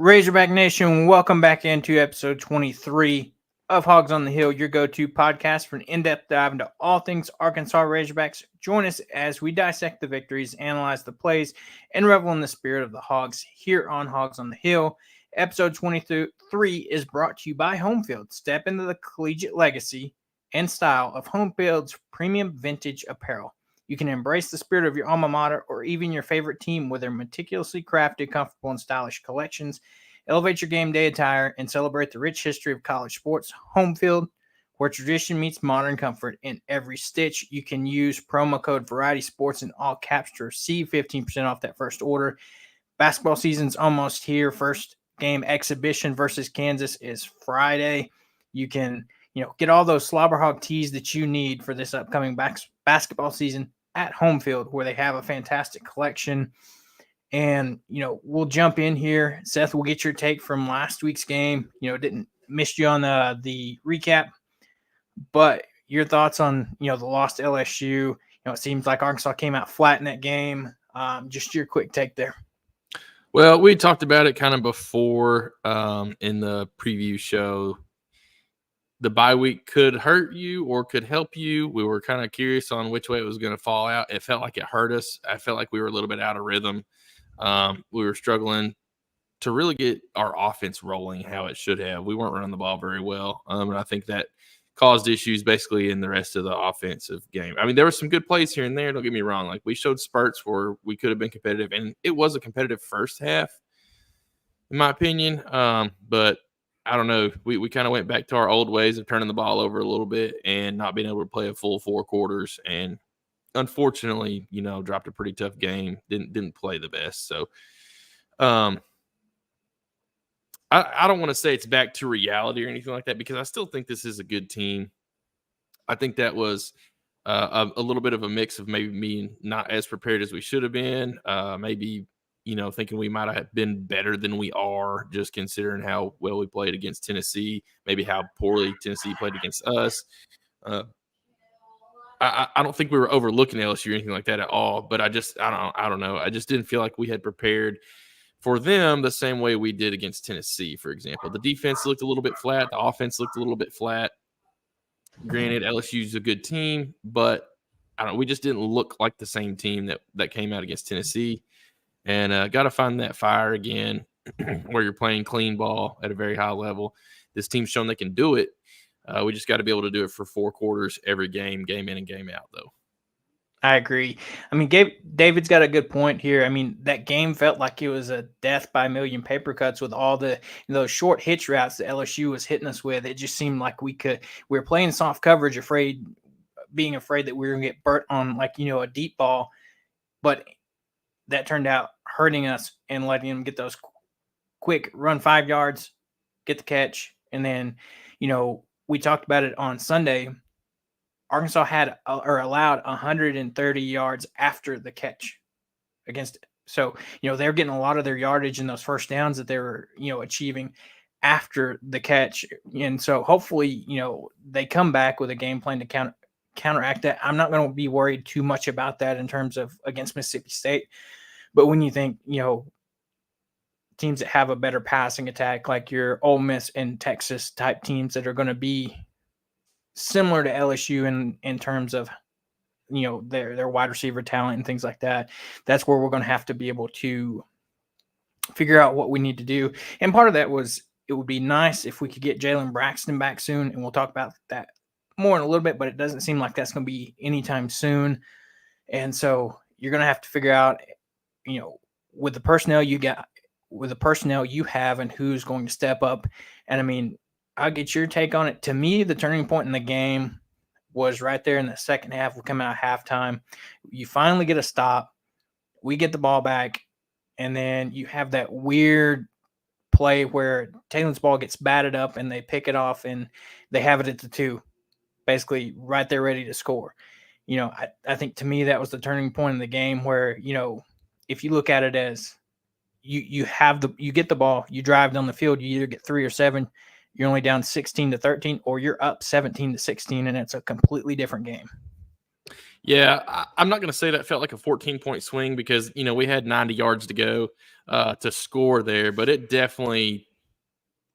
Razorback Nation, welcome back into episode 23 of Hogs on the Hill, your go-to podcast for an in-depth dive into all things Arkansas Razorbacks. Join us as we dissect the victories, analyze the plays, and revel in the spirit of the Hogs here on Hogs on the Hill. Episode 23 is brought to you by Homefield. Step into the collegiate legacy and style of Homefield's premium vintage apparel. You can embrace the spirit of your alma mater or even your favorite team with their meticulously crafted, comfortable, and stylish collections. Elevate your game day attire and celebrate the rich history of college sports. Homefield, where tradition meets modern comfort in every stitch. You can use promo code Variety Sports in all caps to receive 15% off that first order. Basketball season's almost here. First game exhibition versus Kansas is Friday. You can get all those Slobberhog tees that you need for this upcoming basketball season at Homefield, where they have a fantastic collection. And, we'll jump in here. Seth, we'll get your take from last week's game. Didn't miss you on the recap, but your thoughts on, the loss to LSU. It seems like Arkansas came out flat in that game. Just your quick take there. Well, we talked about it kind of before in the preview show. The bye week could hurt you or could help you. We were kind of curious on which way it was going to fall out. It felt like it hurt us. I felt like we were a little bit out of rhythm. We were struggling to really get our offense rolling how it should have. We weren't running the ball very well. And I think that caused issues basically in the rest of the offensive game. I mean, there were some good plays here and there. Don't get me wrong. Like, we showed spurts where we could have been competitive, and it was a competitive first half, in my opinion. But I don't know. We kind of went back to our old ways of turning the ball over a little bit and not being able to play a full four quarters. And unfortunately, dropped a pretty tough game. Didn't play the best. So, I don't want to say it's back to reality or anything like that, because I still think this is a good team. I think that was a little bit of a mix of maybe being not as prepared as we should have been. Maybe, thinking we might have been better than we are, just considering how well we played against Tennessee, maybe how poorly Tennessee played against us. I don't think we were overlooking LSU or anything like that at all, but I don't know. I just didn't feel like we had prepared for them the same way we did against Tennessee, for example. The defense looked a little bit flat. The offense looked a little bit flat. Granted, LSU's a good team, but we just didn't look like the same team that came out against Tennessee. And got to find that fire again where you're playing clean ball at a very high level. This team's shown they can do it. We just got to be able to do it for four quarters every game in and game out, though. I agree. I mean, David's got a good point here. I mean, that game felt like it was a death by a million paper cuts with all those short hitch routes that LSU was hitting us with. It just seemed like we were playing soft coverage, being afraid that we were going to get burnt on a deep ball. But that turned out hurting us and letting them get those quick run 5 yards, get the catch. And then, we talked about it on Sunday. Arkansas had or allowed 130 yards after the catch against it. So, they're getting a lot of their yardage in those first downs that they were, achieving after the catch. And so hopefully, they come back with a game plan to counteract that. I'm not going to be worried too much about that in terms of against Mississippi State. But when you think, teams that have a better passing attack, like your Ole Miss and Texas type teams that are going to be similar to LSU in terms of, their wide receiver talent and things like that, that's where we're going to have to be able to figure out what we need to do. And part of that was, it would be nice if we could get Jalen Braxton back soon. And we'll talk about that more in a little bit, but it doesn't seem like that's going to be anytime soon. And so you're going to have to figure out, with the personnel you have and who's going to step up. And I mean, I'll get your take on it. To me, the turning point in the game was right there in the second half. We come out halftime. You finally get a stop. We get the ball back. And then you have that weird play where Taylor's ball gets batted up and they pick it off and they have it at the 2, basically right there ready to score. I think to me that was the turning point in the game where, if you look at it as you get the ball, you drive down the field, you either get 3 or 7, you're only down 16-13, or you're up 17-16, and it's a completely different game. Yeah, I'm not going to say that felt like a 14-point swing because, we had 90 yards to go to score there, but it definitely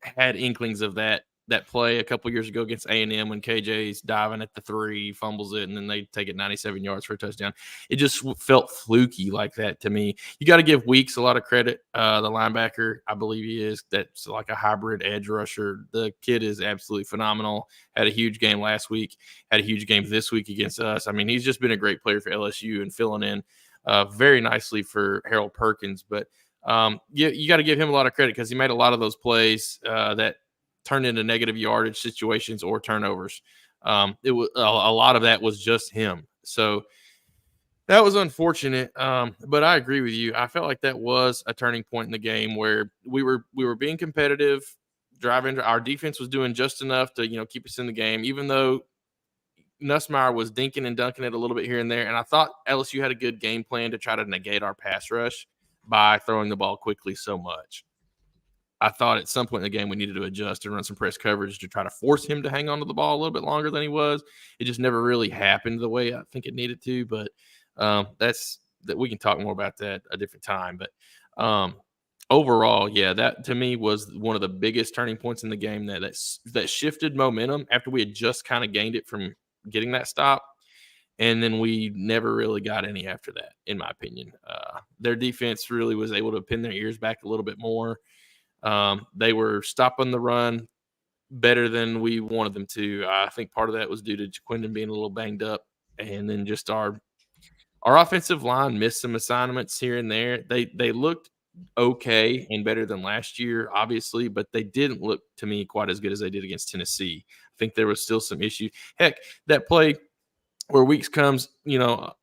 had inklings of that play a couple years ago against A&M when KJ's diving at the 3, fumbles it, and then they take it 97 yards for a touchdown. It just felt fluky like that to me. You got to give Weeks a lot of credit. The linebacker, I believe he is, that's like a hybrid edge rusher. The kid is absolutely phenomenal. Had a huge game last week, had a huge game this week against us. I mean, he's just been a great player for LSU and filling in very nicely for Harold Perkins. But you got to give him a lot of credit because he made a lot of those plays that turned into negative yardage situations or turnovers. It was a lot of that was just him. So that was unfortunate. But I agree with you. I felt like that was a turning point in the game where we were being competitive, driving. Our defense was doing just enough to keep us in the game, even though Nussmeier was dinking and dunking it a little bit here and there. And I thought LSU had a good game plan to try to negate our pass rush by throwing the ball quickly so much. I thought at some point in the game we needed to adjust and run some press coverage to try to force him to hang on to the ball a little bit longer than he was. It just never really happened the way I think it needed to. But that's that we can talk more about that a different time. But overall, yeah, that to me was one of the biggest turning points in the game that shifted momentum after we had just kind of gained it from getting that stop. And then we never really got any after that, in my opinion. Their defense really was able to pin their ears back a little bit more. They were stopping the run better than we wanted them to. I think part of that was due to Jaquindon being a little banged up, and then just our offensive line missed some assignments here and there. They looked okay and better than last year, obviously, but they didn't look to me quite as good as they did against Tennessee. I think there was still some issues. Heck, that play where Weeks comes,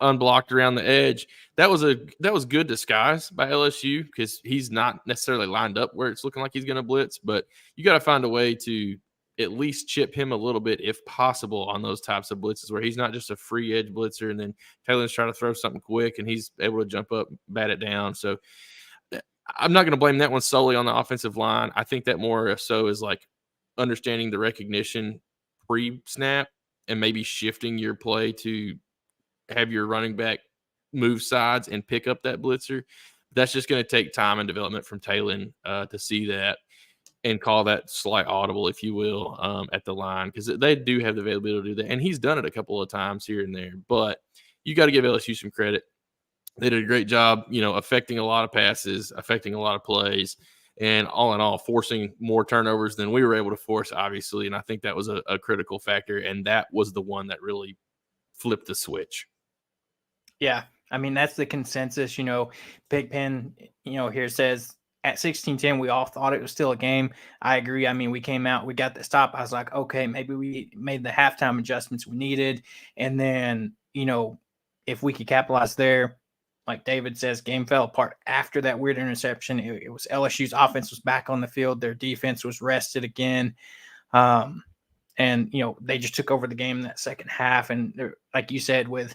unblocked around the edge. That was good disguise by LSU because he's not necessarily lined up where it's looking like he's going to blitz, but you got to find a way to at least chip him a little bit if possible on those types of blitzes where he's not just a free edge blitzer and then Taylor's trying to throw something quick and he's able to jump up, bat it down. So I'm not going to blame that one solely on the offensive line. I think that more so is like understanding the recognition pre-snap and maybe shifting your play to have your running back move sides and pick up that blitzer. That's just going to take time and development from Taylor to see that and call that slight audible, if you will, at the line because they do have the availability to do that. And he's done it a couple of times here and there. But you got to give LSU some credit. They did a great job, affecting a lot of passes, affecting a lot of plays, and all in all, forcing more turnovers than we were able to force, obviously. And I think that was a critical factor, and that was the one that really flipped the switch. Yeah, I mean, that's the consensus. Big Pen, here says at 16-10, we all thought it was still a game. I agree. I mean, we came out, we got the stop. I was like, okay, maybe we made the halftime adjustments we needed. And then, if we could capitalize there, like David says, game fell apart after that weird interception. It was LSU's offense was back on the field. Their defense was rested again. And, they just took over the game in that second half. And like you said, with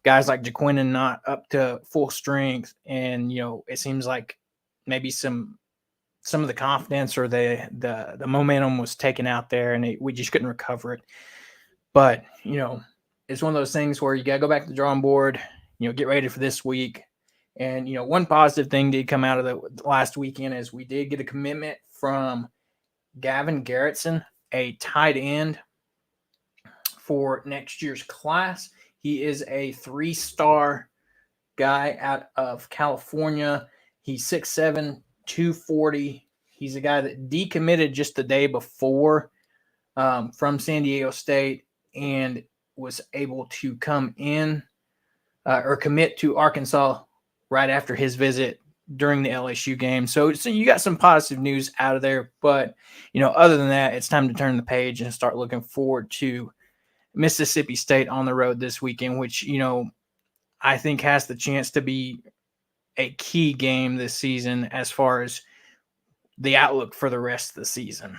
guys like Jaquindon not up to full strength. And, it seems like maybe some of the confidence or the momentum was taken out there and we just couldn't recover it. But, it's one of those things where you got to go back to the drawing board, get ready for this week. And, one positive thing did come out of the last weekend is we did get a commitment from Gavin Garrettson, a tight end for next year's class. He is a 3-star guy out of California. He's 6'7", 240. He's a guy that decommitted just the day before from San Diego State and was able to come in or commit to Arkansas right after his visit during the LSU game. So you got some positive news out of there. But, other than that, it's time to turn the page and start looking forward to Mississippi State on the road this weekend, which, I think has the chance to be a key game this season as far as the outlook for the rest of the season.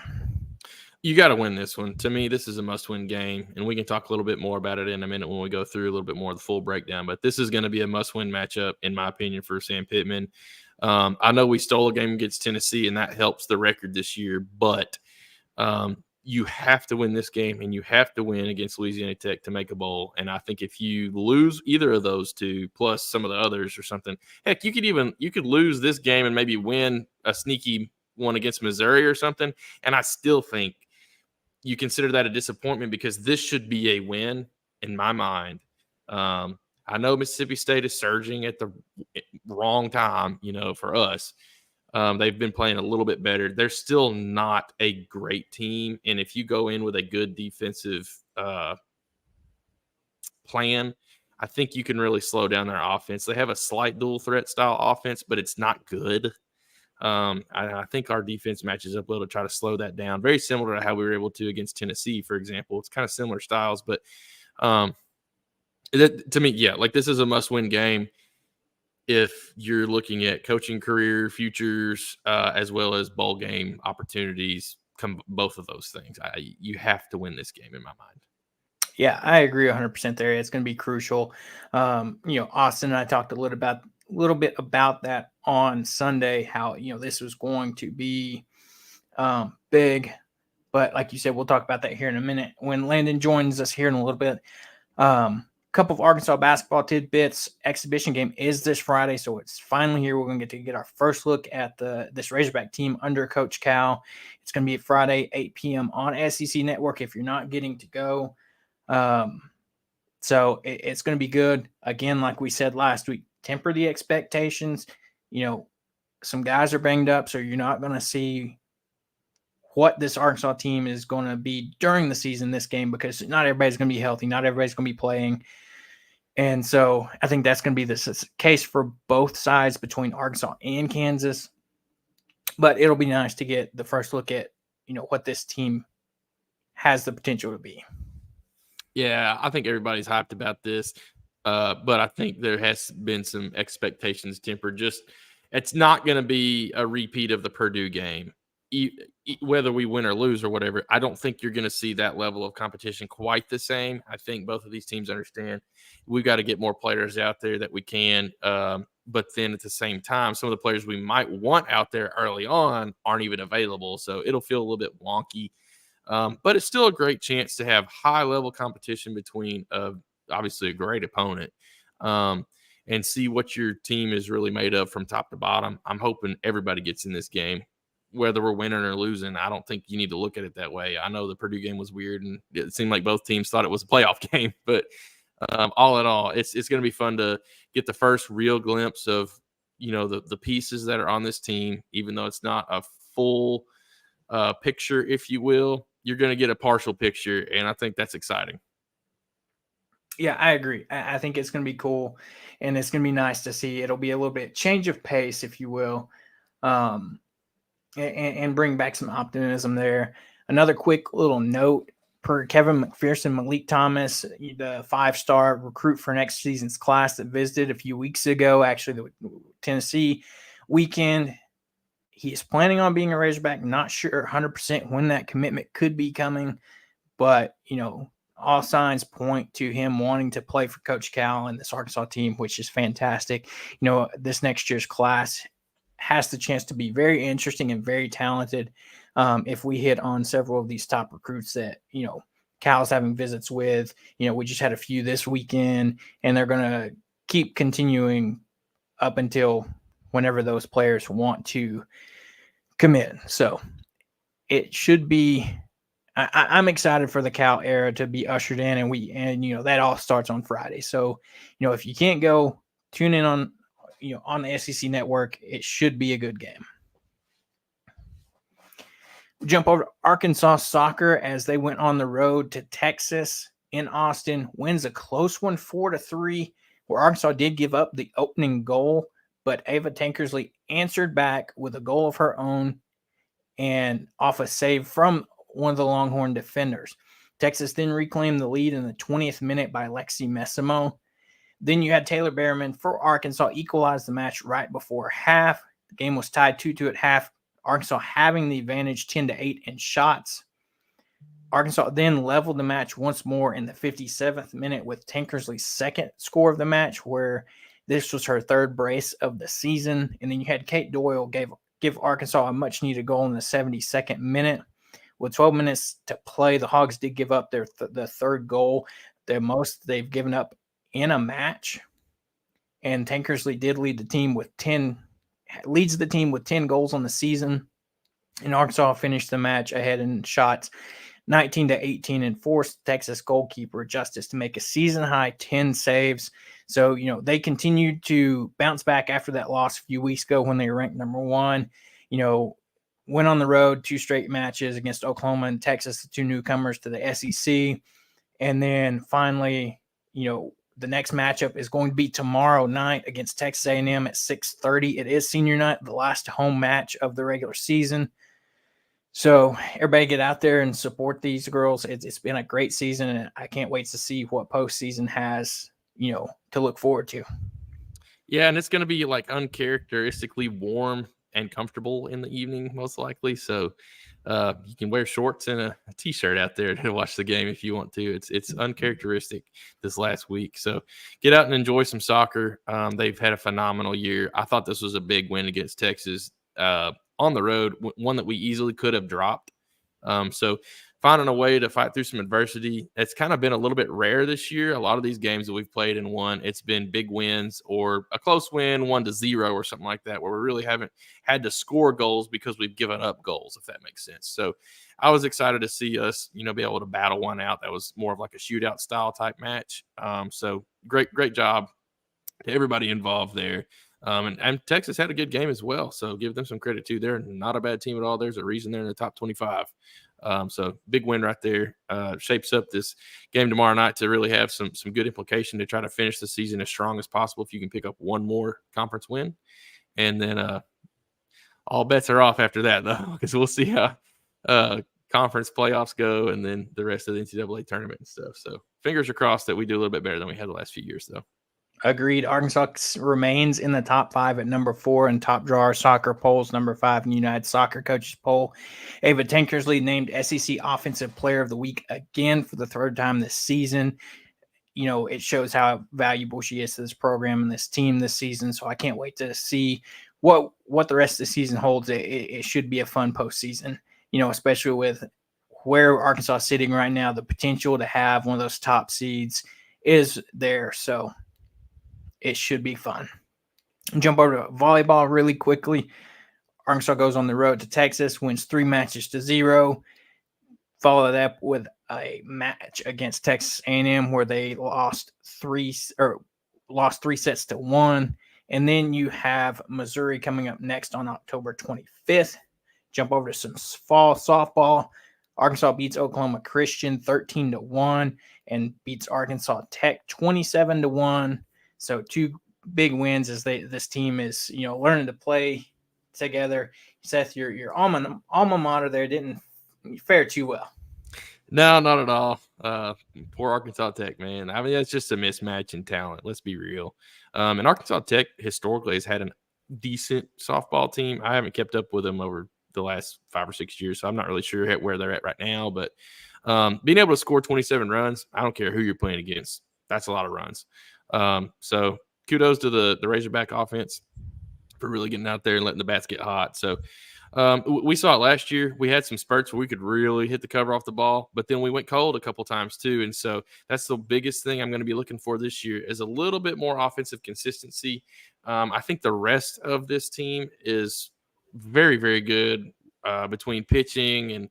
You got to win this one. To me, this is a must-win game, and we can talk a little bit more about it in a minute when we go through a little bit more of the full breakdown. But this is going to be a must-win matchup, in my opinion, for Sam Pittman. I know we stole a game against Tennessee, and that helps the record this year. But you have to win this game, and you have to win against Louisiana Tech to make a bowl. And I think if you lose either of those two, plus some of the others or something, heck, you could lose this game and maybe win a sneaky one against Missouri or something. And I still think you consider that a disappointment because this should be a win in my mind. I know Mississippi State is surging at the wrong time, for us. They've been playing a little bit better. They're still not a great team. And if you go in with a good defensive plan, I think you can really slow down their offense. They have a slight dual threat style offense, but it's not good. I think our defense matches up well to try to slow that down. Very similar to how we were able to against Tennessee, for example. It's kind of similar styles, but to me, yeah, like this is a must-win game if you're looking at coaching career futures as well as bowl game opportunities. Both of those things. You have to win this game in my mind. Yeah, I agree 100% there. It's going to be crucial. Austin and I talked a little bit about that on Sunday, how, this was going to be big. But like you said, we'll talk about that here in a minute when Landon joins us here in a little bit. Couple of Arkansas basketball tidbits. Exhibition game is this Friday, so it's finally here. We're going to get our first look at this Razorback team under Coach Cal. It's going to be Friday, 8 p.m. on SEC Network if you're not getting to go. So it's going to be good. Again, like we said last week, temper the expectations. Some guys are banged up, so you're not going to see what this Arkansas team is going to be during the season, this game, because not everybody's going to be healthy. Not everybody's going to be playing. And so I think that's going to be the case for both sides between Arkansas and Kansas. But it'll be nice to get the first look at, what this team has the potential to be. Yeah, I think everybody's hyped about this. But I think there has been some expectations tempered. It's not going to be a repeat of the Purdue game. Whether we win or lose or whatever, I don't think you're going to see that level of competition quite the same. I think both of these teams understand we've got to get more players out there that we can. But then at the same time, some of the players we might want out there early on aren't even available. So it'll feel a little bit wonky. But it's still a great chance to have high-level competition between obviously a great opponent and see what your team is really made of from top to bottom. I'm hoping everybody gets in this game. Whether we're winning or losing, I don't think you need to look at it that way. I know the Purdue game was weird, and it seemed like both teams thought it was a playoff game. But all in all, it's going to be fun to get the first real glimpse of, the pieces that are on this team, even though it's not a full picture, if you will. You're going to get a partial picture, and I think that's exciting. Yeah, I agree. I think it's going to be cool, and it's going to be nice to see. It'll be a little bit change of pace, if you will. And bring back some optimism there. Another quick little note, per Kevin McPherson, Malik Thomas, the 5-star recruit for next season's class that visited a few weeks ago, actually the Tennessee weekend, he is planning on being a Razorback. Not sure 100% when that commitment could be coming, but, all signs point to him wanting to play for Coach Cal and this Arkansas team, which is fantastic. This next year's class has the chance to be very interesting and very talented if we hit on several of these top recruits that, Cal's having visits with. We just had a few this weekend, and they're going to keep continuing up until whenever those players want to commit. So it should be I'm excited for the Cal era to be ushered in, and that all starts on Friday. So, if you can't go, tune in on the SEC Network. It should be a good game. We jump over to Arkansas soccer as they went on the road to Texas in Austin. Wins a close one, 4-3, where Arkansas did give up the opening goal, but Ava Tankersley answered back with a goal of her own and off a save from one of the Longhorn defenders. Texas then reclaimed the lead in the 20th minute by Lexi Messimo. Then you had Taylor Berriman for Arkansas equalize the match right before half. The game was tied 2-2 at half. Arkansas having the advantage 10-8 in shots. Arkansas then leveled the match once more in the 57th minute with Tankersley's second score of the match, where this was her third brace of the season. And then you had Kate Doyle give Arkansas a much-needed goal in the 72nd minute, with 12 minutes to play, the Hawgs did give up the third goal, the most they've given up in a match. And Tankersley did leads the team with 10 goals on the season. And Arkansas finished the match ahead in shots 19-18 and forced Texas goalkeeper Justice to make a season high 10 saves. So, they continued to bounce back after that loss a few weeks ago when they were ranked number 1. Went on the road 2 straight matches against Oklahoma and Texas, the 2 newcomers to the SEC. And then finally, the next matchup is going to be tomorrow night against Texas A&M at 6:30. It is senior night, the last home match of the regular season. So everybody get out there and support these girls. It's been a great season, and I can't wait to see what postseason has, to look forward to. Yeah, and it's going to be like uncharacteristically warm and comfortable in the evening, most likely. So you can wear shorts and a t-shirt out there to watch the game if you want to. It's uncharacteristic this last week. So get out and enjoy some soccer. They've had a phenomenal year. I thought this was a big win against Texas on the road, one that we easily could have dropped. So finding a way to fight through some adversity, it's kind of been a little bit rare this year. A lot of these games that we've played and won, it's been big wins or a close win, 1-0 or something like that, where we really haven't had to score goals because we've given up goals, if that makes sense. So I was excited to see us, be able to battle one out. That was more of like a shootout style type match. So great job to everybody involved there. And Texas had a good game as well. So give them some credit too. They're not a bad team at all. There's a reason they're in the top 25. So big win right there. Shapes up this game tomorrow night to really have some good implication to try to finish the season as strong as possible if you can pick up one more conference win. And then all bets are off after that, though, because we'll see how conference playoffs go and then the rest of the NCAA tournament and stuff. So fingers are crossed that we do a little bit better than we had the last few years, though. Agreed. Arkansas remains in the top 5 at number 4 in Top Drawer Soccer polls, number 5 in United Soccer Coaches poll. Ava Tankersley named SEC Offensive Player of the Week again for the 3rd time this season. It shows how valuable she is to this program and this team this season. So I can't wait to see what the rest of the season holds. It should be a fun postseason, especially with where Arkansas is sitting right now. The potential to have one of those top seeds is there. So it should be fun. Jump over to volleyball really quickly. Arkansas goes on the road to Texas, wins 3 matches to 0. Follow that up with a match against Texas A&M where they lost 3 sets to 1. And then you have Missouri coming up next on October 25th. Jump over to some fall softball. Arkansas beats Oklahoma Christian 13-1 and beats Arkansas Tech 27-1. So 2 big wins as this team is, learning to play together. Seth, your alma mater there didn't fare too well. No, not at all. Poor Arkansas Tech, man. I mean, it's just a mismatch in talent. Let's be real. And Arkansas Tech historically has had a decent softball team. I haven't kept up with them over the last 5 or 6 years, so I'm not really sure where they're at right now. But being able to score 27 runs, I don't care who you're playing against. That's a lot of runs. So kudos to the Razorback offense for really getting out there and letting the bats get hot. So we saw it last year. We had some spurts where we could really hit the cover off the ball, but then we went cold a couple times too. And so that's the biggest thing I'm going to be looking for this year is a little bit more offensive consistency. I think the rest of this team is very, very good between pitching and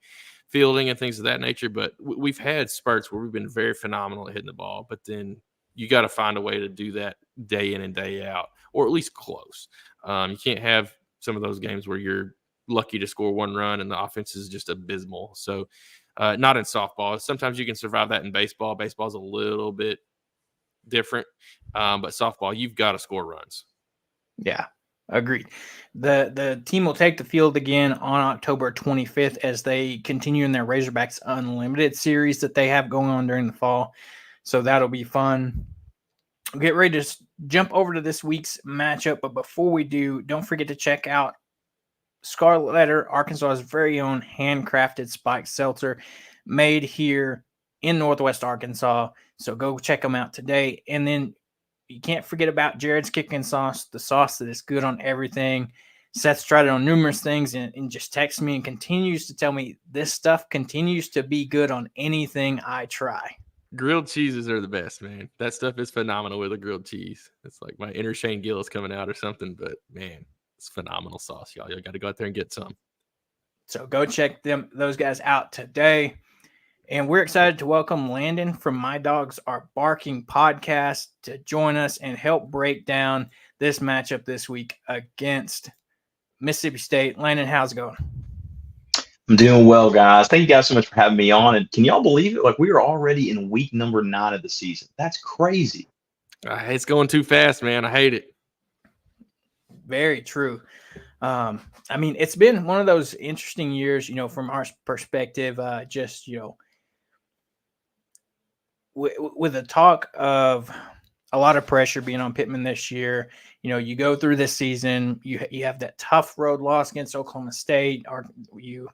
fielding and things of that nature. But we've had spurts where we've been very phenomenal at hitting the ball, but then you got to find a way to do that day in and day out, or at least close. You can't have some of those games where you're lucky to score 1 run and the offense is just abysmal. So not in softball. Sometimes you can survive that in baseball. Baseball's a little bit different. But softball, you've got to score runs. Yeah, agreed. The team will take the field again on October 25th as they continue in their Razorbacks Unlimited series that they have going on during the fall. So that'll be fun. We'll get ready to jump over to this week's matchup. But before we do, don't forget to check out Scarlet Letter, Arkansas's very own handcrafted spiked seltzer made here in Northwest Arkansas. So go check them out today. And then you can't forget about Jared's Kickin' Sauce, the sauce that is good on everything. Seth's tried it on numerous things and just texts me and continues to tell me this stuff continues to be good on anything I try. Grilled cheeses are the best, man. That stuff is phenomenal with a grilled cheese. It's like my inner Shane Gillis coming out or something, but man, it's phenomenal sauce, y'all. Y'all got to go out there and get some. So go check those guys out today. And we're excited to welcome Landon from My Dogs Are Barking podcast to join us and help break down this matchup this week against Mississippi State. Landon, how's it going? I'm doing well, guys. Thank you guys so much for having me on. And can y'all believe it? Like, we are already in week number 9 of the season. That's crazy. It's going too fast, man. I hate it. Very true. I mean, it's been one of those interesting years, from our perspective, just, with the talk of a lot of pressure being on Pittman this year. You go through this season, you have that tough road loss against Oklahoma State, or you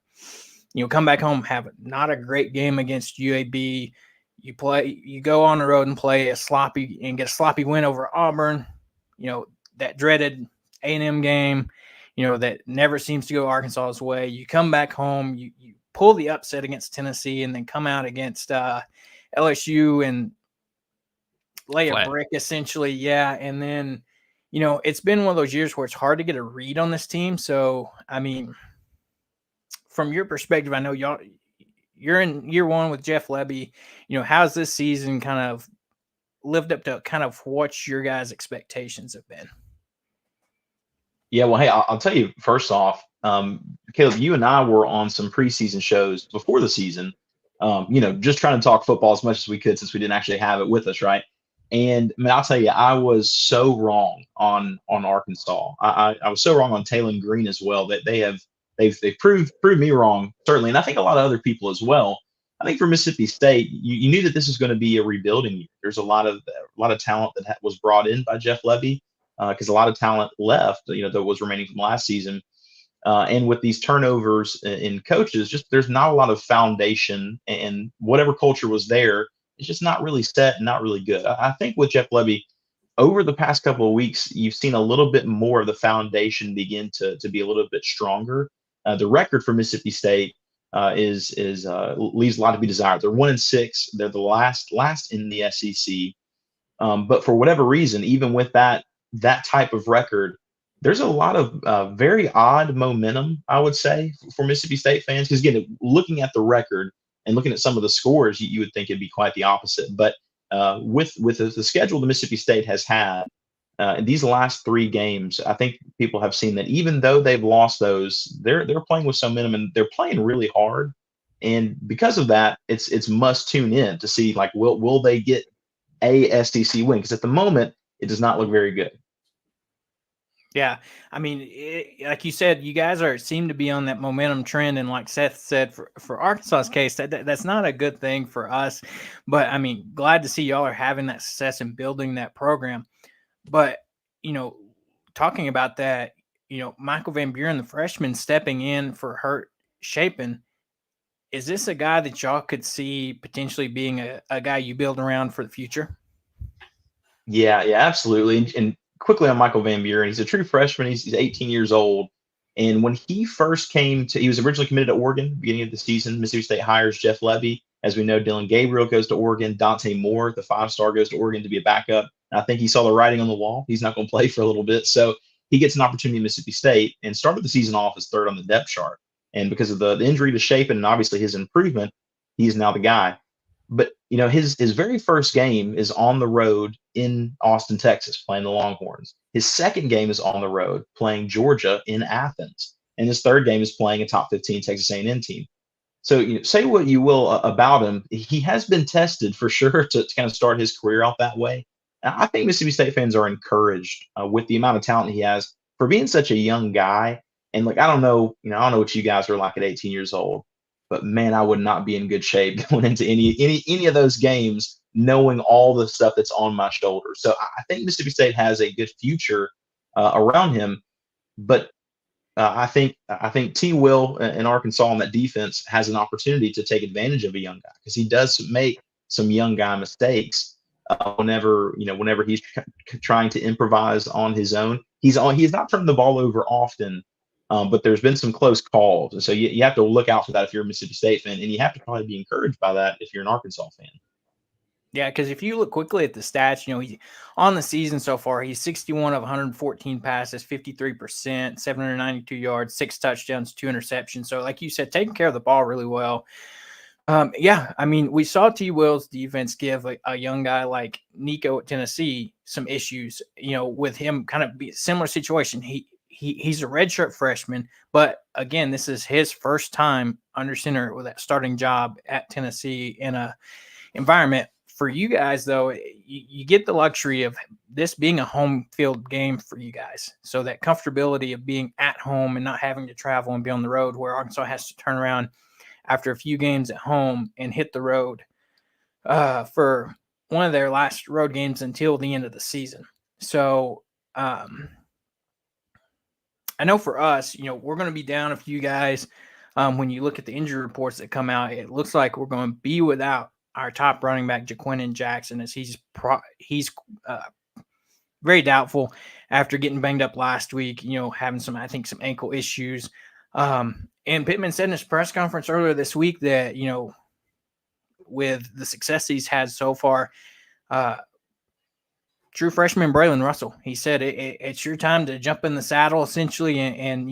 come back home, have not a great game against UAB. You go on the road and play get a sloppy win over Auburn. That dreaded A&M game, that never seems to go Arkansas's way. You come back home, you pull the upset against Tennessee, and then come out against LSU and lay a brick essentially. Yeah. And then, it's been one of those years where it's hard to get a read on this team. So, I mean, from your perspective, I know you're in year 1 with Jeff Lebby. How's this season kind of lived up to kind of what your guys' expectations have been? Yeah, well, hey, I'll tell you first off, Caleb, you and I were on some preseason shows before the season, just trying to talk football as much as we could since we didn't actually have it with us, right? And I mean, I'll tell you, I was so wrong on Arkansas. I was so wrong on Taylor Green as well. That they've proved me wrong, certainly, and I think a lot of other people as well. I think for Mississippi State, you knew that this was going to be a rebuilding year. There's a lot of talent that was brought in by Jeff Lebby, because a lot of talent left, that was remaining from last season. And with these turnovers in coaches, just there's not a lot of foundation, and whatever culture was there, it's just not really set and not really good. I think with Jeff Lebby, over the past couple of weeks, you've seen a little bit more of the foundation begin to be a little bit stronger. The record for Mississippi State leaves a lot to be desired. They're 1-6. They're the last in the SEC. But for whatever reason, even with that type of record, there's a lot of very odd momentum, I would say, for Mississippi State fans. Because again, looking at the record and looking at some of the scores, you would think it'd be quite the opposite. But with the schedule the Mississippi State has had in these last 3 games, I think people have seen that even though they've lost those, they're playing with some momentum and they're playing really hard. And because of that, it's must tune in to see, like, will they get a SEC win? Because at the moment, it does not look very good. Yeah, I mean, like you said, you guys seem to be on that momentum trend, and like Seth said, for Arkansas's case, that's not a good thing for us. But I mean, glad to see y'all are having that success and building that program. But talking about that, Michael Van Buren, the freshman, stepping in for Hurt Chapin, is this a guy that y'all could see potentially being a guy you build around for the future? Yeah, absolutely. And quickly on Michael Van Buren, he's a true freshman. He's 18 years old. And when he first he was originally committed to Oregon, beginning of the season. Mississippi State hires Jeff Lebby. As we know, Dylan Gabriel goes to Oregon. Dante Moore, the 5-star, goes to Oregon to be a backup. And I think he saw the writing on the wall. He's not going to play for a little bit. So he gets an opportunity at Mississippi State and started the season off as 3rd on the depth chart. And because of the injury to Chapin and obviously his improvement, he's now the guy. But, his very first game is on the road in Austin, Texas, playing the Longhorns. His second game is on the road playing Georgia in Athens. And his third game is playing a top 15 Texas A&M team. So say what you will about him. He has been tested for sure to kind of start his career out that way. And I think Mississippi State fans are encouraged with the amount of talent he has for being such a young guy. And I don't know what you guys are like at 18 years old, but man, I would not be in good shape going into any of those games, knowing all the stuff that's on my shoulders. So I think Mississippi State has a good future around him, but I think T. Will in Arkansas on that defense has an opportunity to take advantage of a young guy, because he does make some young guy mistakes whenever he's trying to improvise on his own. He has not turned the ball over often But there's been some close calls. And so you have to look out for that if you're a Mississippi State fan, and you have to probably be encouraged by that if you're an Arkansas fan. Yeah, because if you look quickly at the stats, on the season so far, he's 61 of 114 passes, 53%, 792 yards, 6 touchdowns, 2 interceptions. So, like you said, taking care of the ball really well. Yeah, I mean, we saw T. Will's defense give a young guy like Nico at Tennessee some issues, with him kind of be a similar situation. He's a redshirt freshman, but again, this is his first time under center with that starting job at Tennessee in a environment. For you guys, though, you get the luxury of this being a home field game for you guys. So that comfortability of being at home and not having to travel and be on the road, where Arkansas has to turn around after a few games at home and hit the road for one of their last road games until the end of the season. So I know for us, we're going to be down a few guys. When you look at the injury reports that come out, it looks like we're going to be without our top running back, Jaquindon Jackson, as he's very doubtful after getting banged up last week, having some ankle issues. And Pittman said in his press conference earlier this week that, with the success he's had so far, true freshman Braylon Russell, he said it's your time to jump in the saddle essentially and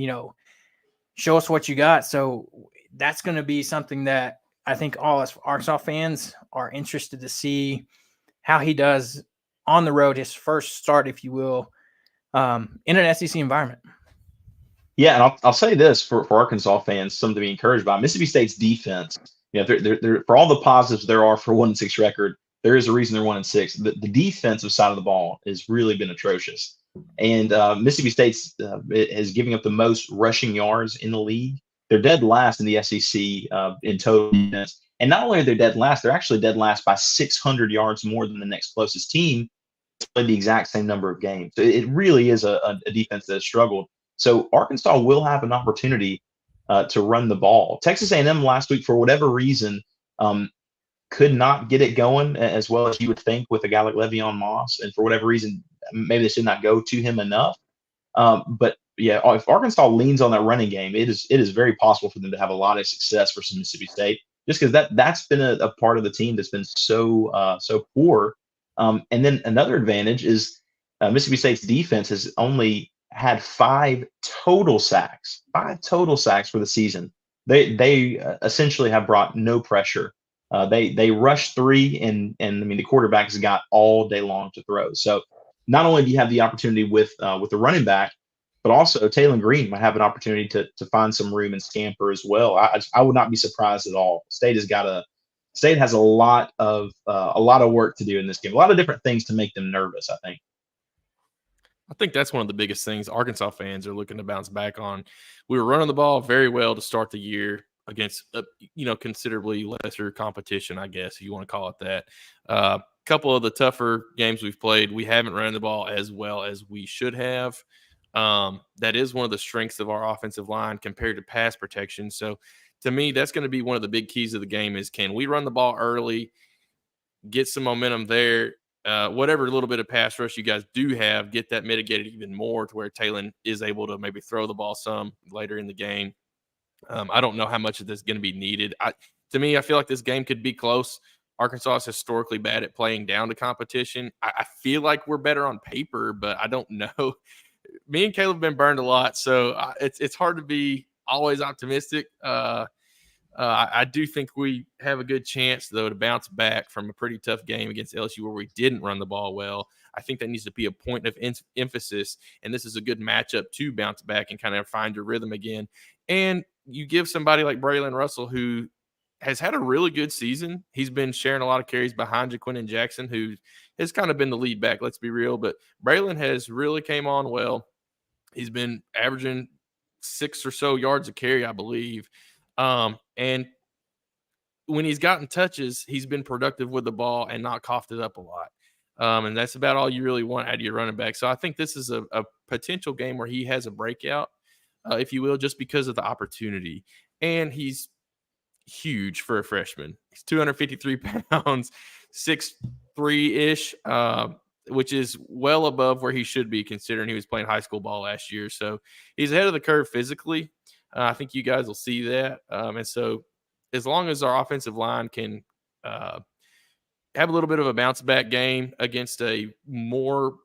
show us what you got. So that's going to be something that I think all us Arkansas fans are interested to see how he does on the road, his first start, if you will, in an SEC environment. Yeah, and I'll say this for Arkansas fans, something to be encouraged by. Mississippi State's defense, they're for all the positives there are for 1-6 record, there is a reason they're 1-6. The defensive side of the ball has really been atrocious. And Mississippi State's is giving up the most rushing yards in the league. They're dead last in the SEC in total defense. And not only are they dead last, they're actually dead last by 600 yards more than the next closest team. Played the exact same number of games. So it really is a defense that has struggled. So Arkansas will have an opportunity to run the ball. Texas A&M last week, for whatever reason, could not get it going as well as you would think with a guy like Le'Veon Moss. And for whatever reason, maybe this did not go to him enough. But yeah, if Arkansas leans on that running game, it is very possible for them to have a lot of success versus Mississippi State, just because that's been a part of the team that's been so poor. And then another advantage is Mississippi State's defense has only had 5 total sacks for the season. They essentially have brought no pressure. They rushed 3, and I mean the quarterbacks got all day long to throw. So not only do you have the opportunity with the running back, but also Taylor Green might have an opportunity to find some room and scamper as well. I would not be surprised at all. State has a lot of work to do in this game. A lot of different things to make them nervous, I think that's one of the biggest things Arkansas fans are looking to bounce back on. We were running the ball very well to start the year against, considerably lesser competition, I guess, if you want to call it that. A couple of the tougher games we've played, we haven't run the ball as well as we should have. That is one of the strengths of our offensive line compared to pass protection. So to me, that's going to be one of the big keys of the game is, can we run the ball early, get some momentum there? Whatever little bit of pass rush you guys do have, get that mitigated even more to where Taylor is able to maybe throw the ball some later in the game. I don't know how much of this is going to be needed. To me, I feel like this game could be close. Arkansas is historically bad at playing down to competition. I feel like we're better on paper, but I don't know. Me and Caleb have been burned a lot, so it's hard to be always optimistic. I do think we have a good chance, though, to bounce back from a pretty tough game against LSU where we didn't run the ball well. I think that needs to be a point of emphasis, and this is a good matchup to bounce back and kind of find your rhythm again. And you give somebody like Braylon Russell, who has had a really good season. He's been sharing a lot of carries behind Jaquindon Jackson, who has kind of been the lead back, let's be real. But Braylon has really came on well. He's been averaging 6 or so yards a carry, I believe. And when he's gotten touches, he's been productive with the ball and not coughed it up a lot. And that's about all you really want out of your running back. So I think this is a potential game where he has a breakout, if you will, just because of the opportunity. And he's huge for a freshman. He's 253 pounds, 6'3"-ish. which is well above where he should be considering he was playing high school ball last year. So he's ahead of the curve physically. I think you guys will see that. And so as long as our offensive line can have a little bit of a bounce back game against a more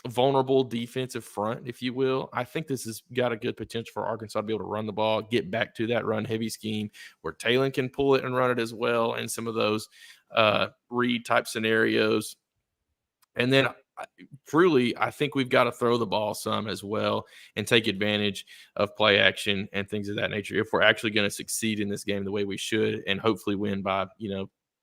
vulnerable defensive front, if you will, I think this has got a good potential for Arkansas to be able to run the ball, get back to that run heavy scheme where Talon can pull it and run it as well in some of those read type scenarios. And then truly, I think we've got to throw the ball some as well and take advantage of play action and things of that nature if we're actually going to succeed in this game the way we should and hopefully win by,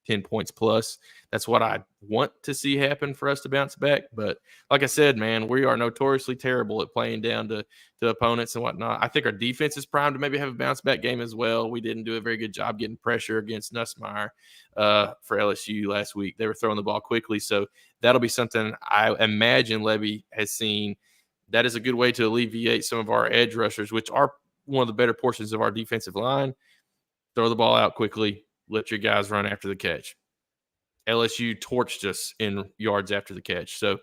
10 points plus. That's what I want to see happen for us to bounce back. But like I said, man, we are notoriously terrible at playing down to opponents and whatnot. I think our defense is primed to maybe have a bounce back game as well. We didn't do a very good job getting pressure against Nussmeier for LSU last week. They were throwing the ball quickly. So that'll be something I imagine Levy has seen. That is a good way to alleviate some of our edge rushers, which are one of the better portions of our defensive line. Throw the ball out quickly. Let your guys run after the catch. LSU torched us in yards after the catch. So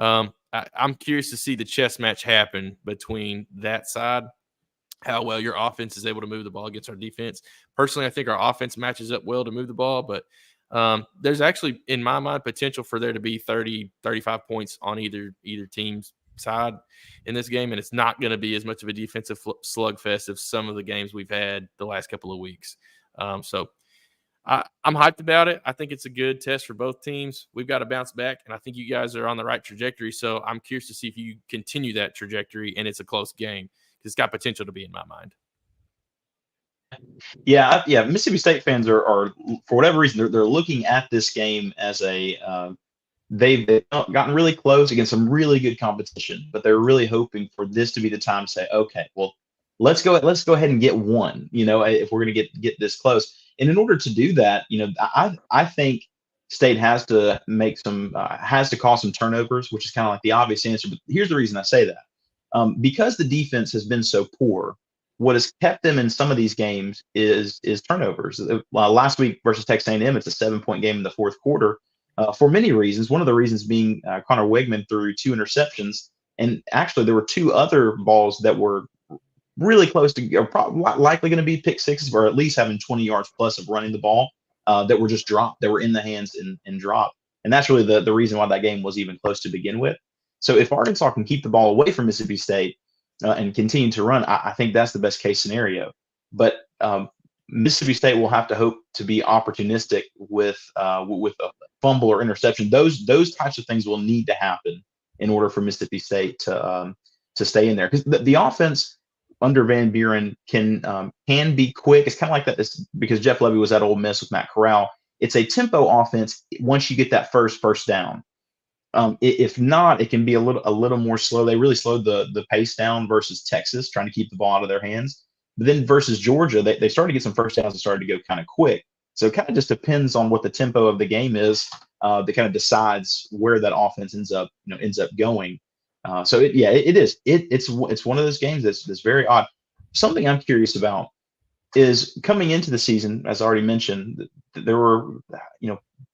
I'm curious to see the chess match happen between that side, how well your offense is able to move the ball against our defense. Personally, I think our offense matches up well to move the ball, but there's actually, in my mind, potential for there to be 30, 35 points on either team's side in this game, and it's not going to be as much of a defensive slugfest as some of the games we've had the last couple of weeks. So I'm hyped about it. I think it's a good test for both teams. We've got to bounce back, and I think you guys are on the right trajectory. So I'm curious to see if you continue that trajectory and it's a close game. It's got potential to be, in my mind. Yeah. Mississippi State fans are for whatever reason, they're looking at this game as a they've gotten really close against some really good competition, but they're really hoping for this to be the time to say, okay, well, let's go ahead and get one. If we're going to get this close. And in order to do that, I think State has to make has to cause some turnovers, which is kind of like the obvious answer. But here's the reason I say that. Because the defense has been so poor, what has kept them in some of these games is turnovers. Last week versus Texas A&M, it's a 7-point game in the fourth quarter for many reasons. One of the reasons being Connor Wegman threw 2 interceptions. And actually, there were 2 other balls that were really close to likely going to be pick sixes, or at least having 20 yards plus of running the ball that were just dropped. They were in the hands and dropped. And that's really the reason why that game was even close to begin with. So if Arkansas can keep the ball away from Mississippi State and continue to run, I think that's the best case scenario. But Mississippi State will have to hope to be opportunistic with a fumble or interception. Those types of things will need to happen in order for Mississippi State to stay in there, because the offense under Van Buren can be quick. It's kind of like that. It's because Jeff Levy was at Ole Miss with Matt Corral. It's a tempo offense once you get that first down. If not, it can be a little more slow. They really slowed the pace down versus Texas, trying to keep the ball out of their hands. But then versus Georgia, they started to get some first downs and started to go kind of quick. So it kind of just depends on what the tempo of the game is that kind of decides where that offense ends up going. It is. It's one of those games that's very odd. Something I'm curious about is coming into the season, as I already mentioned, there were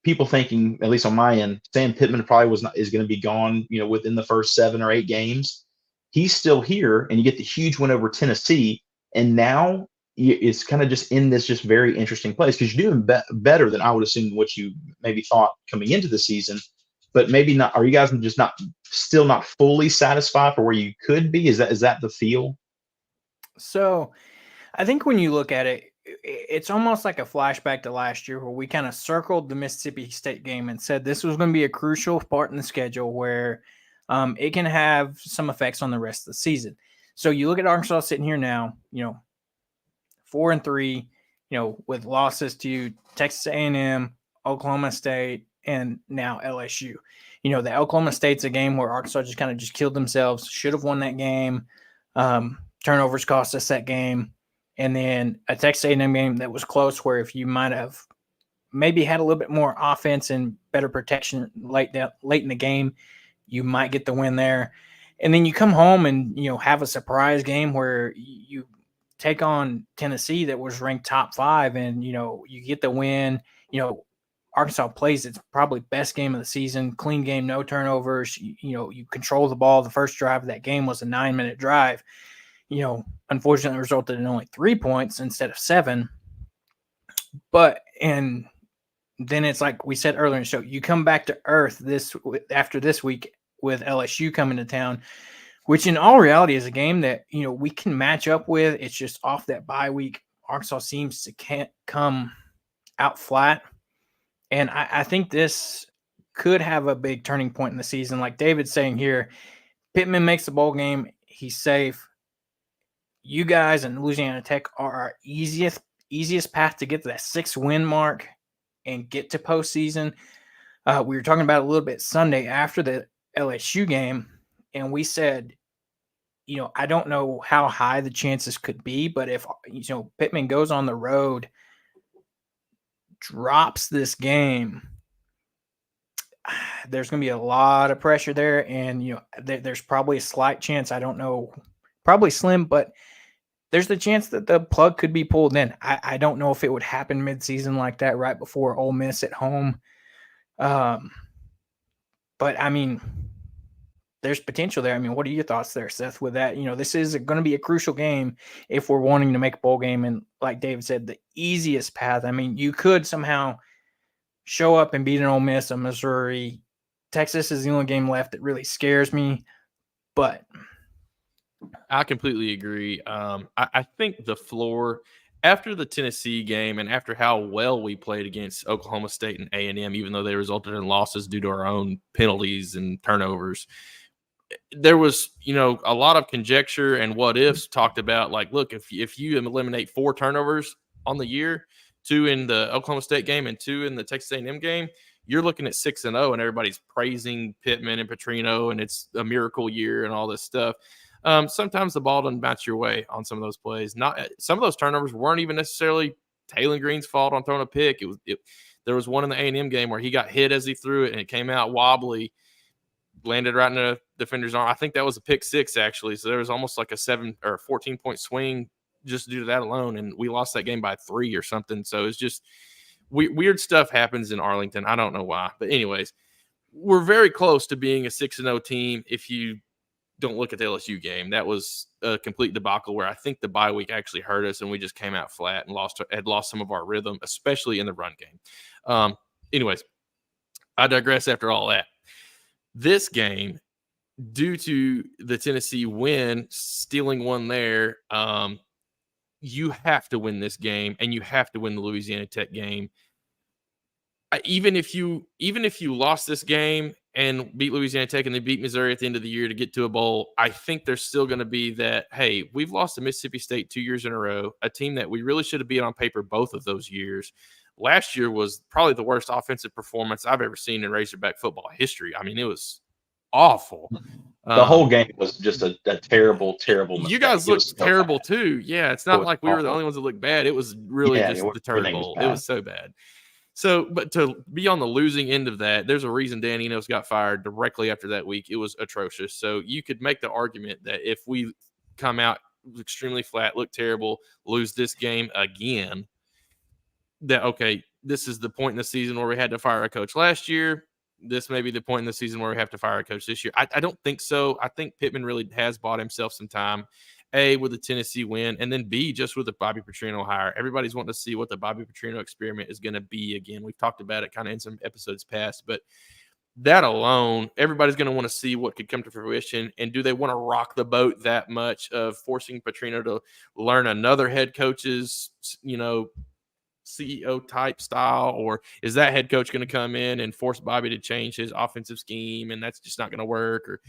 people thinking, at least on my end, Sam Pittman probably is going to be gone within the first 7 or 8 games. He's still here, and you get the huge win over Tennessee, and now it's kind of just in this just very interesting place because you're doing better than I would assume what you maybe thought coming into the season. But maybe not. Are you guys just still not fully satisfied for where you could be? Is that the feel? So I think when you look at it, it's almost like a flashback to last year where we kind of circled the Mississippi State game and said this was going to be a crucial part in the schedule where it can have some effects on the rest of the season. So you look at Arkansas sitting here now, 4-3, with losses to Texas A&M, Oklahoma State, and now LSU. The Oklahoma State's a game where Arkansas just killed themselves, should have won that game. Turnovers cost us that game. And then a Texas A&M game that was close where if you might have maybe had a little bit more offense and better protection late in the game, you might get the win there. And then you come home and, have a surprise game where you take on Tennessee that was ranked top 5 and, you get the win. Arkansas plays its probably best game of the season, clean game, no turnovers. You control the ball. The first drive of that game was a 9-minute drive. Unfortunately resulted in only 3 points instead of 7. And then it's like we said earlier in the show, you come back to earth after this week with LSU coming to town, which in all reality is a game that, we can match up with. It's just off that bye week. Arkansas seems to can't come out flat. And I think this could have a big turning point in the season. Like David's saying here, Pittman makes the bowl game. He's safe. You guys and Louisiana Tech are our easiest path to get to that 6-win mark and get to postseason. We were talking about a little bit Sunday after the LSU game, and we said, I don't know how high the chances could be, but if, Pittman goes on the road, drops this game, there's going to be a lot of pressure there. And, there's probably a slight chance, I don't know, probably slim, but there's the chance that the plug could be pulled in. I don't know if it would happen midseason like that right before Ole Miss at home. But, I mean, there's potential there. I mean, what are your thoughts there, Seth, with that? This is going to be a crucial game if we're wanting to make a bowl game. And like David said, the easiest path. I mean, you could somehow show up and beat an Ole Miss, a Missouri. Texas is the only game left that really scares me. But I completely agree. I think the floor after the Tennessee game and after how well we played against Oklahoma State and A&M, even though they resulted in losses due to our own penalties and turnovers, there was, a lot of conjecture and what ifs talked about. Like, look, if you eliminate 4 turnovers on the year, 2 in the Oklahoma State game and 2 in the Texas A&M game, you're looking at 6-0, and everybody's praising Pittman and Petrino, and it's a miracle year and all this stuff. Sometimes the ball doesn't bounce your way on some of those plays. Some of those turnovers weren't even necessarily Taylor Green's fault on throwing a pick. There was one in the A&M game where he got hit as he threw it, and it came out wobbly, landed right in the defender's arm. I think that was a pick 6 actually. So there was almost like a 7 or 14 point swing just due to that alone, and we lost that game by 3 or something. So it's just weird stuff happens in Arlington. I don't know why, but anyways, we're very close to being a 6-0 team if you don't look at the LSU game. That was a complete debacle where I think the bye week actually hurt us, and we just came out flat and had lost some of our rhythm, especially in the run game. Anyways, I digress after all that. This game, due to the Tennessee win, stealing one there, you have to win this game, and you have to win the Louisiana Tech game. Even if you lost this game and beat Louisiana Tech and they beat Missouri at the end of the year to get to a bowl, I think there's still going to be that, hey, we've lost to Mississippi State 2 years in a row, a team that we really should have beat on paper both of those years. Last year was probably the worst offensive performance I've ever seen in Razorback football history. I mean, it was awful. The whole game was just a terrible, terrible mistake. You guys looked terrible too. Yeah, it's not like we were the only ones that looked bad. It was really just the turd bowl. It was so bad. So, but to be on the losing end of that, there's a reason Dan Enos got fired directly after that week. It was atrocious. So you could make the argument that if we come out extremely flat, look terrible, lose this game again, that, okay, this is the point in the season where we had to fire a coach last year. This may be the point in the season where we have to fire a coach this year. I don't think so. I think Pittman really has bought himself some time, A, with the Tennessee win, and then B, just with the Bobby Petrino hire. Everybody's wanting to see what the Bobby Petrino experiment is going to be again. We've talked about it kind of in some episodes past, but that alone, everybody's going to want to see what could come to fruition. And do they want to rock the boat that much of forcing Petrino to learn another head coach's, CEO type style, or is that head coach going to come in and force Bobby to change his offensive scheme, and that's just not going to work? Or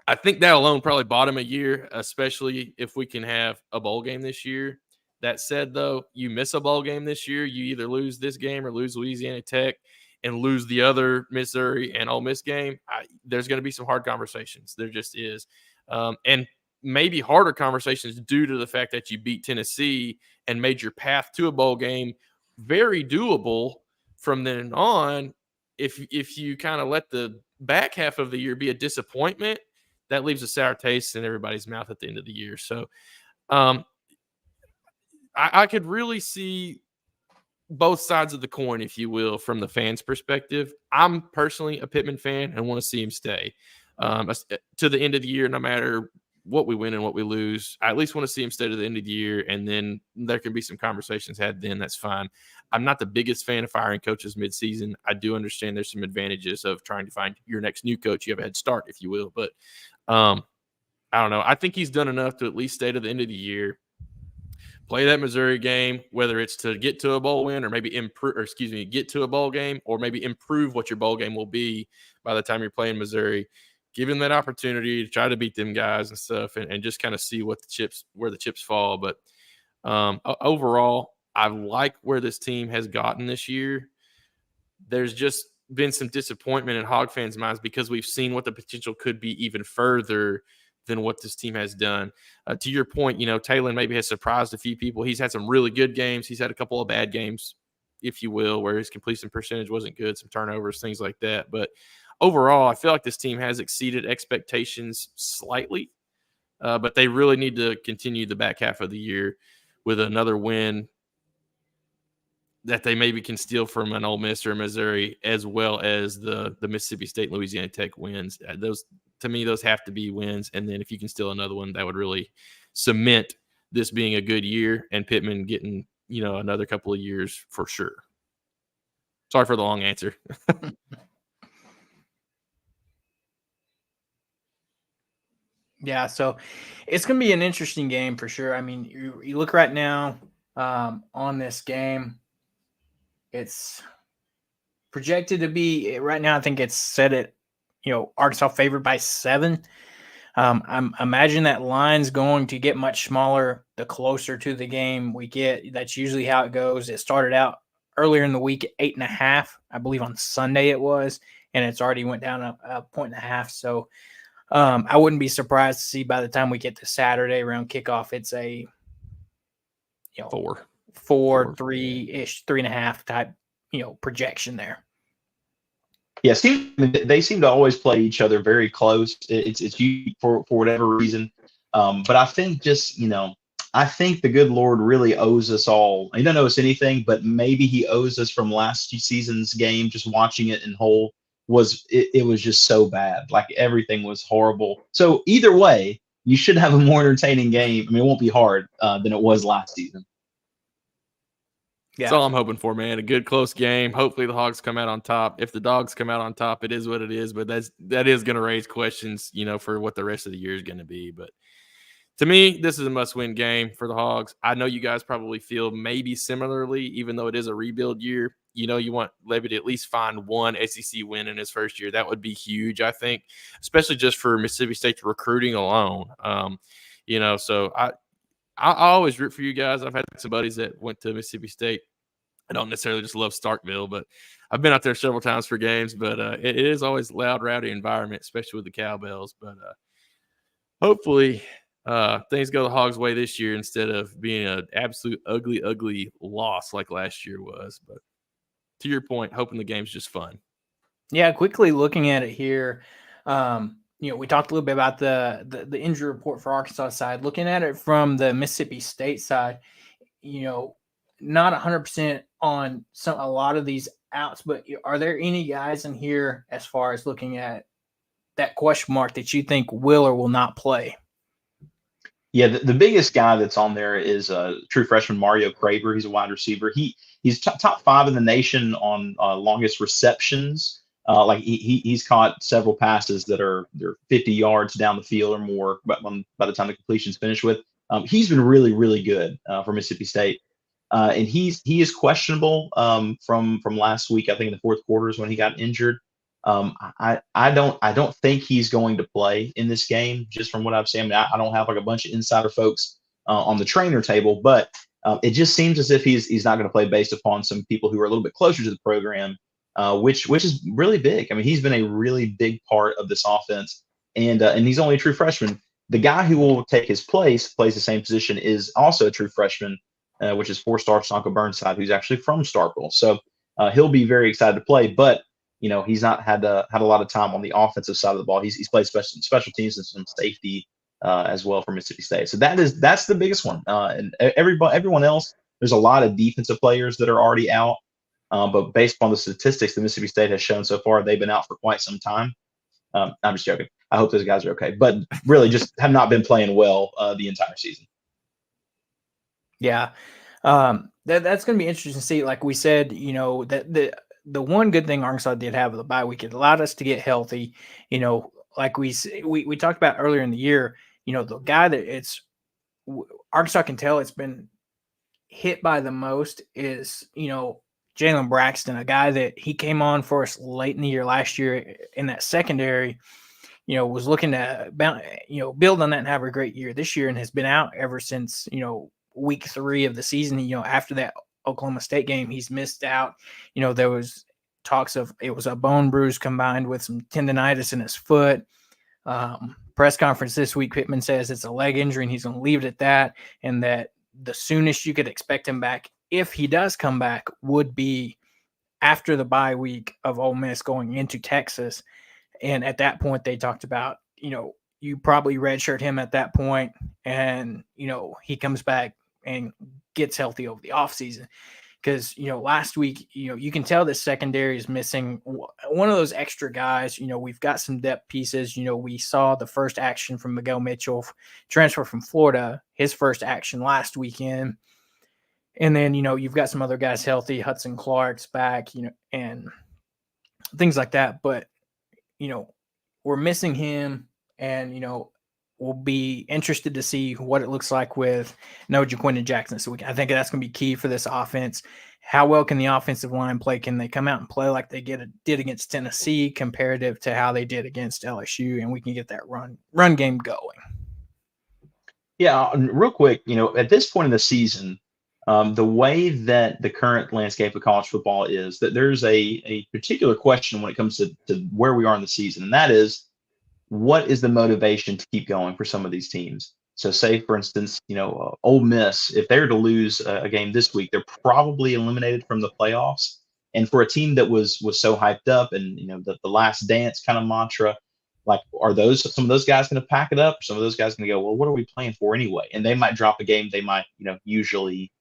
I think that alone probably bought him a year, especially if we can have a bowl game this year. That said, though, you miss a bowl game this year, you either lose this game or lose Louisiana Tech and lose the other Missouri and Ole Miss game. There's going to be some hard conversations. There just is. And maybe harder conversations due to the fact that you beat Tennessee and made your path to a bowl game very doable from then on. If you kind of let the back half of the year be a disappointment, that leaves a sour taste in everybody's mouth at the end of the year. So I could really see both sides of the coin, if you will, from the fans' perspective. I'm personally a Pittman fan and want to see him stay to the end of the year, no matter what we win and what we lose. I at least want to see him stay to the end of the year, and then there can be some conversations had then. That's fine. I'm not the biggest fan of firing coaches midseason. I do understand there's some advantages of trying to find your next new coach. You have a head start, if you will. But I don't know. I think he's done enough to at least stay to the end of the year, play that Missouri game, whether it's to get to a bowl win or maybe get to a bowl game or maybe improve what your bowl game will be by the time you're playing Missouri. Give him that opportunity to try to beat them guys and stuff, and just kind of see where the chips fall. But overall, I like where this team has gotten this year. There's just been some disappointment in Hog fans' minds because we've seen what the potential could be even further than what this team has done. To your point, Taylor maybe has surprised a few people. He's had some really good games. He's had a couple of bad games, if you will, where his completion percentage wasn't good, some turnovers, things like that. But overall, I feel like this team has exceeded expectations slightly, but they really need to continue the back half of the year with another win that they maybe can steal from an Ole Miss or Missouri, as well as the Mississippi State, Louisiana Tech wins. To me, those have to be wins. And then if you can steal another one, that would really cement this being a good year and Pittman getting, another couple of years for sure. Sorry for the long answer. Yeah, so it's going to be an interesting game for sure. I mean, you look right now on this game, it's projected to be right now. I think it's set at, Arkansas favored by 7. I imagine that line's going to get much smaller the closer to the game we get. That's usually how it goes. It started out earlier in the week at 8.5, I believe on Sunday it was, and it's already went down a 1.5. So I wouldn't be surprised to see by the time we get to Saturday around kickoff, it's a 4, 3-ish, 3.5 type projection there. Yeah, they seem to always play each other very close. It's for whatever reason, but I think I think the good Lord really owes us all. He doesn't owe us anything, but maybe he owes us from last season's game. Just watching it in whole it was just so bad. Like everything was horrible. So either way, you should have a more entertaining game. I mean, it won't be hard than it was last season. Yeah. That's all I'm hoping for, man. A good close game. Hopefully the Hogs come out on top. If the Dogs come out on top, it is what it is. But that is going to raise questions, for what the rest of the year is going to be. But to me, this is a must-win game for the Hogs. I know you guys probably feel maybe similarly, even though it is a rebuild year. You want Levy to at least find one SEC win in his first year. That would be huge, I think, especially just for Mississippi State recruiting alone. So I always root for you guys. I've had some buddies that went to Mississippi State. I don't necessarily just love Starkville, but I've been out there several times for games. But it is always a loud, rowdy environment, especially with the cowbells. But hopefully things go the Hogs' way this year instead of being an absolute ugly, ugly loss like last year was. But to your point, hoping the game's just fun. Yeah, quickly looking at it here, we talked a little bit about the injury report for Arkansas side. Looking at it from the Mississippi State side, not 100% on a lot of these outs, but are there any guys in here as far as looking at that question mark that you think will or will not play? Yeah, the biggest guy that's on there is true freshman Mario Craver. He's a wide receiver. He's top 5 in the nation on longest receptions. He's caught several passes that they're 50 yards down the field or more, but by the time the completion's finished with, he's been really, really good for Mississippi State. And he is questionable from last week. I think in the fourth quarter is when he got injured. I don't think he's going to play in this game, just from what I've seen. I mean, I don't have like a bunch of insider folks on the trainer table, but it just seems as if he's not going to play based upon some people who are a little bit closer to the program, which is really big. I mean, he's been a really big part of this offense, and he's only a true freshman. The guy who will take his place, plays the same position, is also a true freshman, which is 4-star Sonko Burnside, who's actually from Starkville. So he'll be very excited to play, but he's not had a lot of time on the offensive side of the ball. He's played special teams and some safety as well for Mississippi State. So that's the biggest one. And everyone else, There's a lot of defensive players that are already out, but based on the statistics that Mississippi State has shown so far, they've been out for quite some time. I'm just joking. I hope those guys are okay, but really just have not been playing well the entire season. Yeah. That's going to be interesting to see. Like we said, you know, that the one good thing Arkansas did have with the bye week, it allowed us to get healthy. You know, like we talked about earlier in the year, you know, the guy that Arkansas can tell it's been hit by the most is, you know, Jalen Braxton, a guy that he came on for us late in the year last year in that secondary, you know, was looking to, you know, build on that and have a great year this year, and has been out ever since, you know, week 3 of the season. You know, after that Oklahoma State game, he's missed out. You know, there was talks of it was a bone bruise combined with some tendonitis in his foot. Press conference this week, Pittman says it's a leg injury and he's going to leave it at that, and that the soonest you could expect him back, if he does come back, would be after the bye week of Ole Miss going into Texas. And at that point, they talked about, you know, you probably redshirt him at that point, and, you know, he comes back and gets healthy over the offseason. Because, you know, last week, you know, you can tell the secondary is missing one of those extra guys. You know, we've got some depth pieces. You know, we saw the first action from Miguel Mitchell, transfer from Florida, his first action last weekend. And then, you know, you've got some other guys healthy. Hudson Clark's back, you know, and things like that. But, you know, we're missing him, and, you know, we'll be interested to see what it looks like with no Jaquindon Jackson. So I think that's going to be key for this offense. How well can the offensive line play? Can they come out and play like they did against Tennessee comparative to how they did against LSU, and we can get that run game going? Yeah, real quick, you know, at this point in the season, the way that the current landscape of college football is, that there's a particular question when it comes to where we are in the season, and that is, what is the motivation to keep going for some of these teams? So, say for instance, you know, Ole Miss, if they were to lose a game this week, they're probably eliminated from the playoffs. And for a team that was so hyped up, and, you know, the last dance kind of mantra, like, are some of those guys going to pack it up? Some of those guys going to go, well, what are we playing for anyway? And they might drop a game they might, you know, usually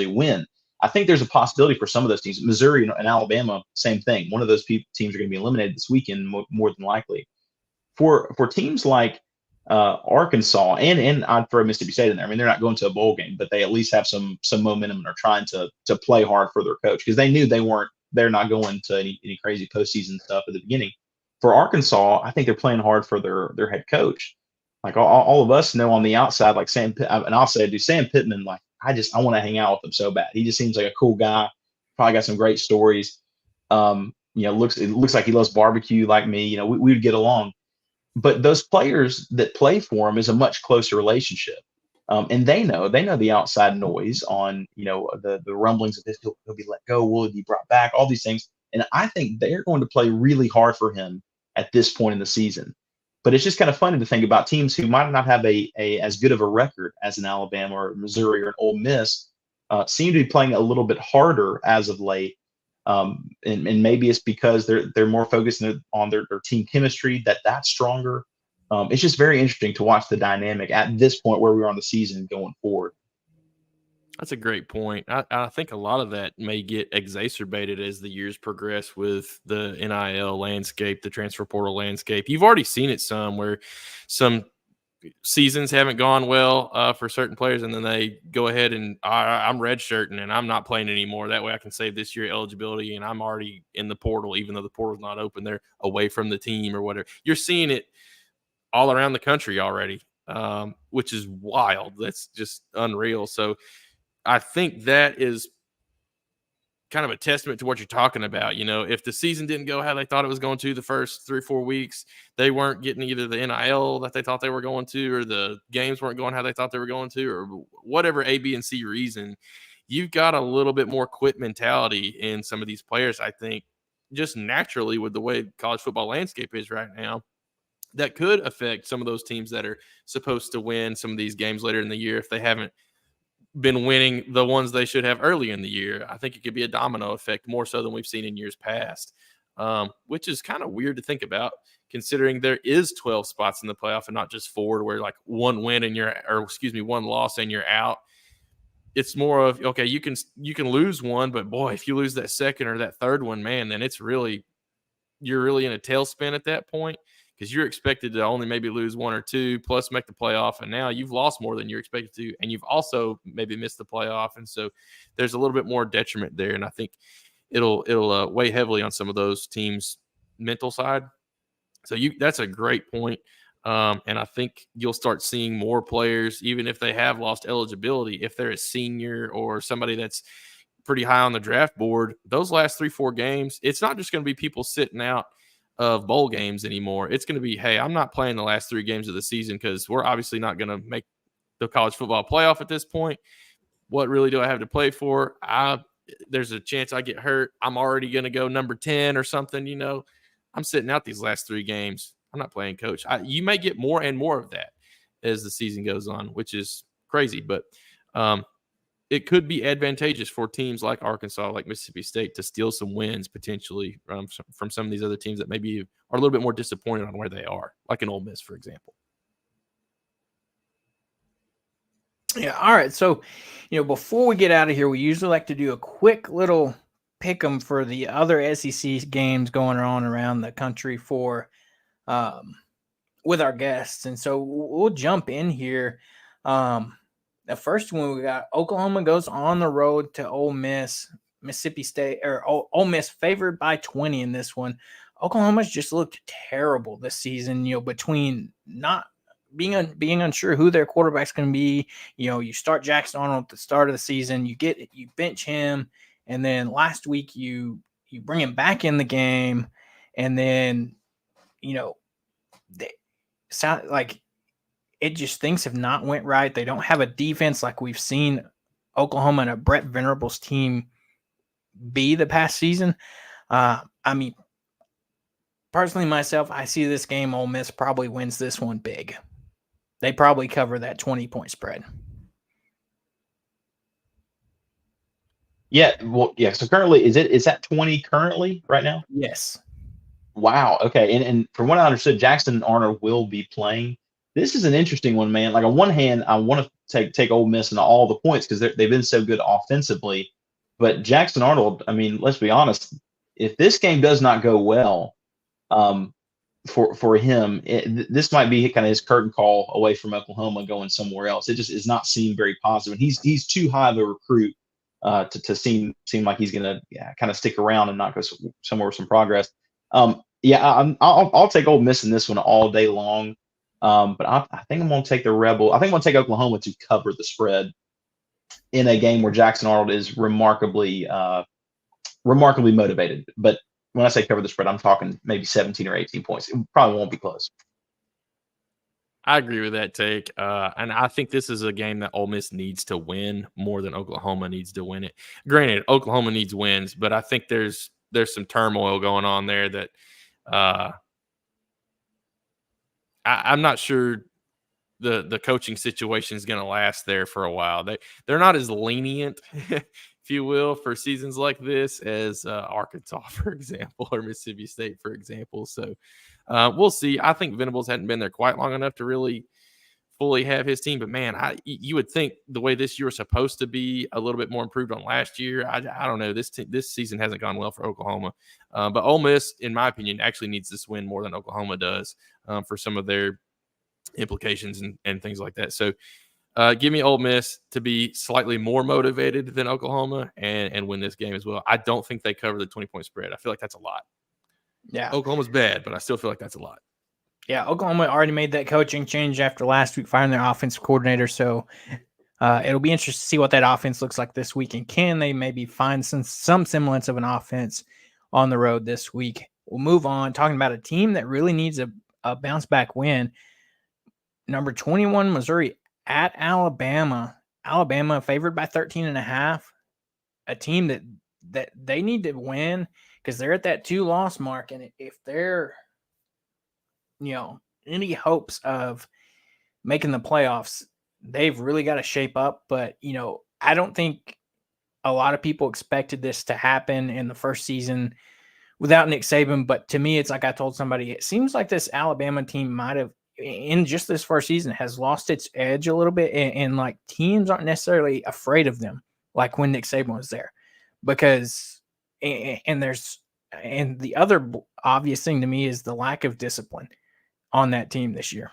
win. I think there's a possibility for some of those teams. Missouri and Alabama, same thing. One of those teams are going to be eliminated this weekend, more than likely. For teams like Arkansas, and I'd throw Mississippi State in there. I mean, they're not going to a bowl game, but they at least have some momentum and are trying to play hard for their coach, because they knew they're not going to any crazy postseason stuff at the beginning. For Arkansas, I think they're playing hard for their head coach. Like all of us know on the outside, like Sam, and I'll say, Sam Pittman, like I want to hang out with him so bad. He just seems like a cool guy. Probably got some great stories. You know, it looks like he loves barbecue like me. You know, we would get along. But those players that play for him is a much closer relationship. And they know the outside noise on, you know, the rumblings of this, he'll be let go, will he be brought back, all these things. And I think they're going to play really hard for him at this point in the season. But it's just kind of funny to think about teams who might not have a as good of a record as an Alabama or Missouri or an Ole Miss seem to be playing a little bit harder as of late. And maybe it's because they're more focused on their team chemistry, that's stronger. It's just very interesting to watch the dynamic at this point where we are on the season going forward. That's a great point. I think a lot of that may get exacerbated as the years progress with the NIL landscape, the transfer portal landscape. You've already seen it some where some seasons haven't gone well for certain players, and then they go ahead and I'm redshirting and I'm not playing anymore. That way I can save this year eligibility, and I'm already in the portal, even though the portal's not open. They're away from the team or whatever. You're seeing it all around the country already, which is wild. That's just unreal. So I think that is kind of a testament to what you're talking about. You know, if the season didn't go how they thought it was going to the first 3 or 4 weeks, they weren't getting either the NIL that they thought they were going to, or the games weren't going how they thought they were going to, or whatever A, B, and C reason. You've got a little bit more quit mentality in some of these players, I think, just naturally with the way college football landscape is right now. That could affect some of those teams that are supposed to win some of these games later in the year if they haven't been winning the ones they should have early in the year. I think it could be a domino effect more so than we've seen in years past, which is kind of weird to think about, considering there is 12 spots in the playoff and not just 4, where like one loss and you're out. it's more of, okay, you can lose one, but boy, if you lose that second or that third one, man, then you're really in a tailspin at that point, because you're expected to only maybe lose one or two plus make the playoff, and now you've lost more than you're expected to, and you've also maybe missed the playoff, and so there's a little bit more detriment there, and I think it'll weigh heavily on some of those teams' mental side. So that's a great point. And I think you'll start seeing more players, even if they have lost eligibility, if they're a senior or somebody that's pretty high on the draft board, those last 3-4 games, it's not just going to be people sitting out of bowl games anymore. It's going to be, hey, I'm not playing the last 3 games of the season because we're obviously not going to make the college football playoff at this point. What really do I have to play for? There's a chance I get hurt. I'm already going to go number 10 or something, I'm sitting out these last 3 games. I'm not playing coach. You may get more and more of that as the season goes on, which is crazy. But it could be advantageous for teams like Arkansas, like Mississippi State, to steal some wins potentially from some of these other teams that maybe are a little bit more disappointed on where they are, like an Ole Miss, for example. Yeah. All right. So, before we get out of here, we usually like to do a quick little pick 'em for the other SEC games going on around the country for with our guests. And so we'll jump in here. The first one we got, Oklahoma goes on the road to Ole Miss. Mississippi State, or Ole Miss favored by 20 in this one. Oklahoma's just looked terrible this season, between not being unsure who their quarterback's going to be. You start Jackson Arnold at the start of the season, you bench him, and then last week you bring him back in the game, and then they sound like it just things have not went right. They don't have a defense like we've seen Oklahoma and a Brett Venables team be the past season. Personally myself, I see this game, Ole Miss probably wins this one big. They probably cover that 20-point spread. Yeah, well, yeah. So currently, is that 20 currently right now? Yes. Wow. Okay. And from what I understood, Jackson Arnold will be playing. This is an interesting one, man. Like, on one hand, I want to take Ole Miss and all the points because they've been so good offensively. But Jackson Arnold, let's be honest. If this game does not go well, for him, this might be kind of his curtain call away from Oklahoma, going somewhere else. It just is not seen very positive. And he's too high of a recruit to seem like he's going to kind of stick around and not go somewhere with some progress. I'll take Ole Miss in this one all day long. But I think I'm going to take the Rebel. I think I'm going to take Oklahoma to cover the spread in a game where Jackson Arnold is remarkably motivated. But when I say cover the spread, I'm talking maybe 17 or 18 points. It probably won't be close. I agree with that take. And I think this is a game that Ole Miss needs to win more than Oklahoma needs to win it. Granted, Oklahoma needs wins, but I think there's some turmoil going on there that I'm not sure the coaching situation is going to last there for a while. They're not as lenient, if you will, for seasons like this as Arkansas, for example, or Mississippi State, for example. So we'll see. I think Venables hadn't been there quite long enough to really fully have his team. But, man, you would think the way this year was supposed to be a little bit more improved on last year. I don't know. This season hasn't gone well for Oklahoma. But Ole Miss, in my opinion, actually needs this win more than Oklahoma does for some of their implications and things like that. So give me Ole Miss to be slightly more motivated than Oklahoma and win this game as well. I don't think they cover the 20-point spread. I feel like that's a lot. Yeah. Oklahoma's bad, but I still feel like that's a lot. Yeah, Oklahoma already made that coaching change after last week, firing their offensive coordinator. So it'll be interesting to see what that offense looks like this week. And can they maybe find some semblance of an offense on the road this week? We'll move on, talking about a team that really needs a bounce-back win. Number 21, Missouri at Alabama. Alabama favored by 13.5. A team that they need to win because they're at that 2-loss mark. And if they're any hopes of making the playoffs, they've really got to shape up. But, I don't think a lot of people expected this to happen in the first season without Nick Saban. But to me, it's like I told somebody, it seems like this Alabama team might have in just this first season has lost its edge a little bit, and like teams aren't necessarily afraid of them like when Nick Saban was there, because and the other obvious thing to me is the lack of discipline on that team this year.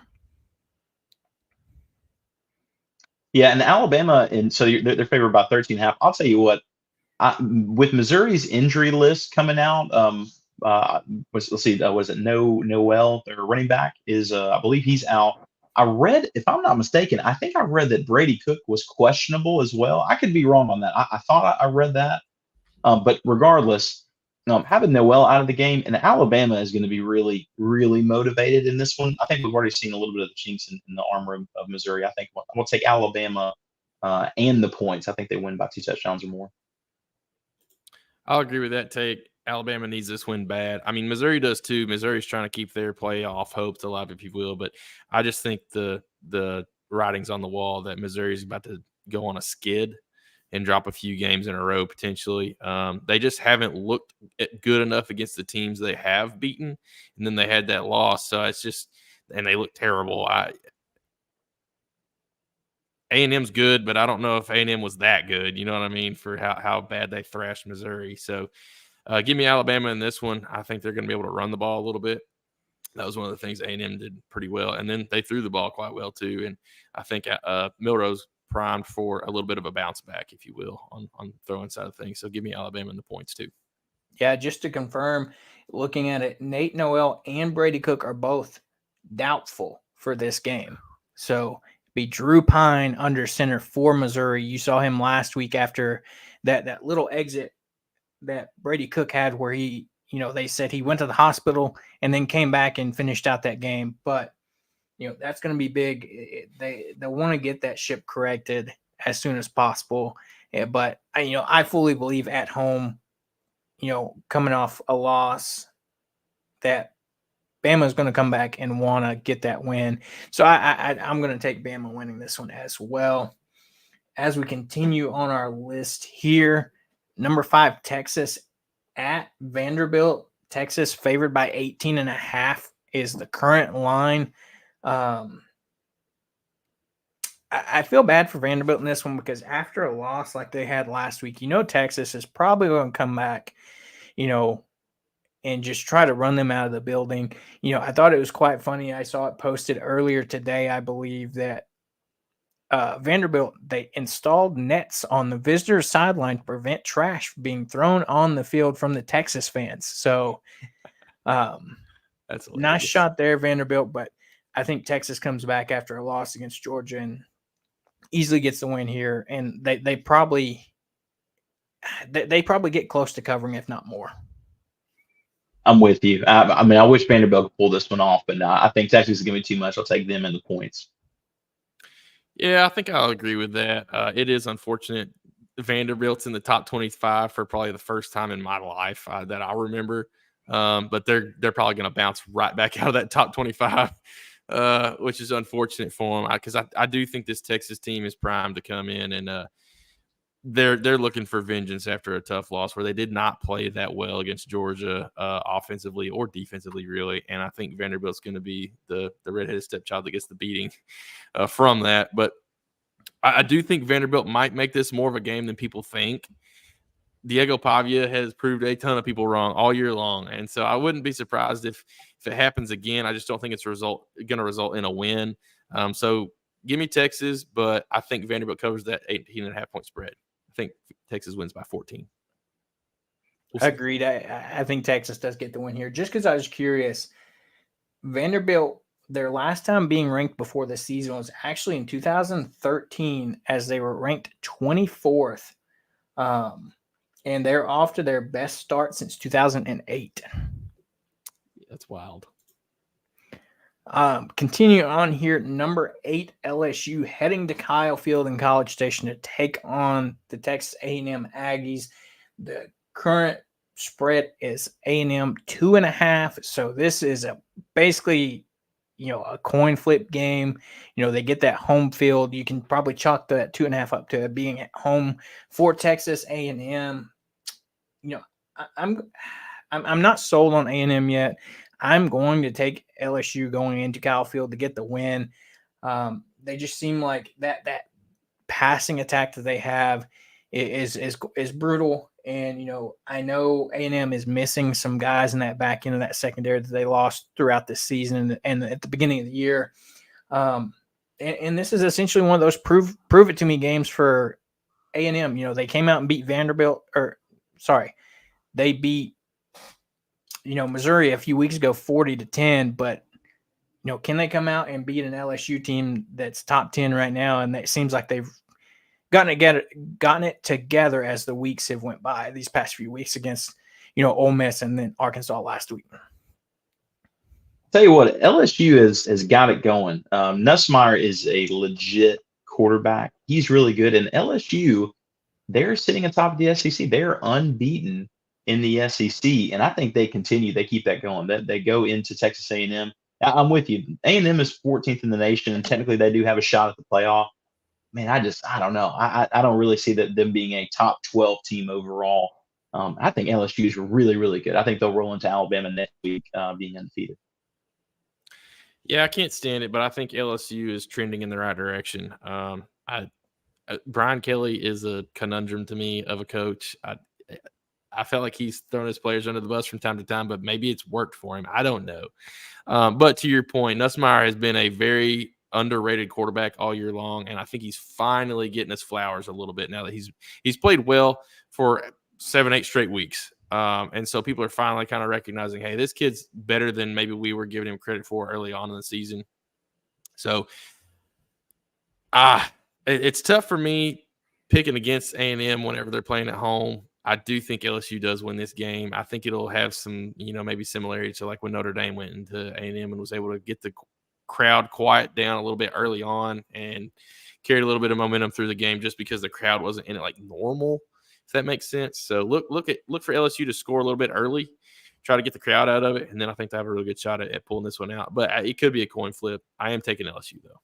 Yeah, and Alabama, and so they're favored by 13.5. I'll tell you what, with Missouri's injury list coming out, let's see, was it Noel, their running back, is I believe he's out. I read, if I'm not mistaken, I think I read that Brady Cook was questionable as well. I could be wrong on that. I thought I read that, but regardless, having Noel out of the game, and Alabama is going to be really, really motivated in this one. I think we've already seen a little bit of the chinks in the armor of Missouri. I think we'll take Alabama and the points. I think they win by 2 touchdowns or more. I'll agree with that take. Alabama needs this win bad. I mean, Missouri does too. Missouri's trying to keep their playoff hopes alive, if you will. But I just think the writing's on the wall that Missouri's about to go on a skid and drop a few games in a row potentially. They just haven't looked good enough against the teams they have beaten, and then they had that loss. So it's just, and they look terrible. A&M's good, but I don't know if A&M was that good. You know what I mean? For how bad they thrashed Missouri. So give me Alabama in this one. I think they're going to be able to run the ball a little bit. That was one of the things A&M did pretty well. And then they threw the ball quite well too. And I think Milrose primed for a little bit of a bounce back, if you will, on throwing side of things. So give me Alabama in the points too. Yeah, just to confirm, looking at it, Nate Noel and Brady Cook are both doubtful for this game. So be Drew Pine under center for Missouri. You saw him last week after that little exit that Brady Cook had where he, they said he went to the hospital and then came back and finished out that game. But, that's going to be big. They want to get that ship corrected as soon as possible. Yeah, but, I fully believe at home, coming off a loss, that Bama's going to come back and want to get that win. So I'm going to take Bama winning this one as well. As we continue on our list here, number 5, Texas at Vanderbilt. Texas favored by 18.5 is the current line. I feel bad for Vanderbilt in this one because after a loss like they had last week, Texas is probably going to come back, and just try to run them out of the building. I thought it was quite funny. I saw it posted earlier today, I believe, that Vanderbilt, they installed nets on the visitor sideline to prevent trash being thrown on the field from the Texas fans. So that's nice shot there, Vanderbilt, but I think Texas comes back after a loss against Georgia and easily gets the win here. And they probably get close to covering, if not more. I'm with you. I mean, I wish Vanderbilt could pull this one off, but I think Texas is going to be too much. I'll take them in the points. Yeah, I think I'll agree with that. It is unfortunate. Vanderbilt's in the top 25 for probably the first time in my life that I remember. But they're probably going to bounce right back out of that top 25, which is unfortunate for them because I do think this Texas team is primed to come in and they're looking for vengeance after a tough loss where they did not play that well against Georgia offensively or defensively, really. And I think Vanderbilt's going to be the redheaded stepchild that gets the beating from that. But I do think Vanderbilt might make this more of a game than people think. Diego Pavia has proved a ton of people wrong all year long. And so I wouldn't be surprised if it happens again. I just don't think it's going to result in a win. So give me Texas, but I think Vanderbilt covers that 18.5 point spread. I think Texas wins by 14. Agreed. I think Texas does get the win here. Just because I was curious, Vanderbilt, their last time being ranked before the season was actually in 2013 as they were ranked 24th. And they're off to their best start since 2008. That's wild. Continue on here. Number 8, LSU heading to Kyle Field in College Station to take on the Texas A&M Aggies. The current spread is A&M 2.5. So this is basically a coin flip game. They get that home field. You can probably chalk that 2.5 up to being at home for Texas A&M. I'm not sold on A&M yet. I'm going to take LSU going into Kyle Field to get the win. They just seem like that passing attack that they have is brutal. And I know A&M is missing some guys in that back end of that secondary that they lost throughout this season and at the beginning of the year. And this is essentially one of those prove it to me games for A&M. They came out and beat they beat Missouri a few weeks ago 40-10, but can they come out and beat an LSU team that's top 10 right now? And it seems like they've gotten it together as the weeks have went by these past few weeks against Ole Miss and then Arkansas last week. Tell you what, LSU has got it going. Nussmeier is a legit quarterback. He's really good. And LSU, they're sitting atop of the SEC. They're unbeaten in the SEC, and I think they continue. They keep that going. They go into Texas A&M. I'm with you. A&M is 14th in the nation, and technically they do have a shot at the playoff. Man, I don't know. I don't really see them being a top 12 team overall. I think LSU is really, really good. I think they'll roll into Alabama next week, being undefeated. Yeah, I can't stand it, but I think LSU is trending in the right direction. Brian Kelly is a conundrum to me of a coach. I felt like he's thrown his players under the bus from time to time, but maybe it's worked for him. I don't know. But to your point, Nussmeier has been a very underrated quarterback all year long, and I think he's finally getting his flowers a little bit now that he's played well for 7-8 straight weeks. And so people are finally kind of recognizing, hey, this kid's better than maybe we were giving him credit for early on in the season. So it's tough for me picking against A&M whenever they're playing at home. I do think LSU does win this game. I think it'll have some, maybe similarity to like when Notre Dame went into A&M and was able to get the crowd quiet down a little bit early on and carried a little bit of momentum through the game just because the crowd wasn't in it like normal, if that makes sense. So look for LSU to score a little bit early, try to get the crowd out of it, and then I think they have a really good shot at pulling this one out. But it could be a coin flip. I am taking LSU, though.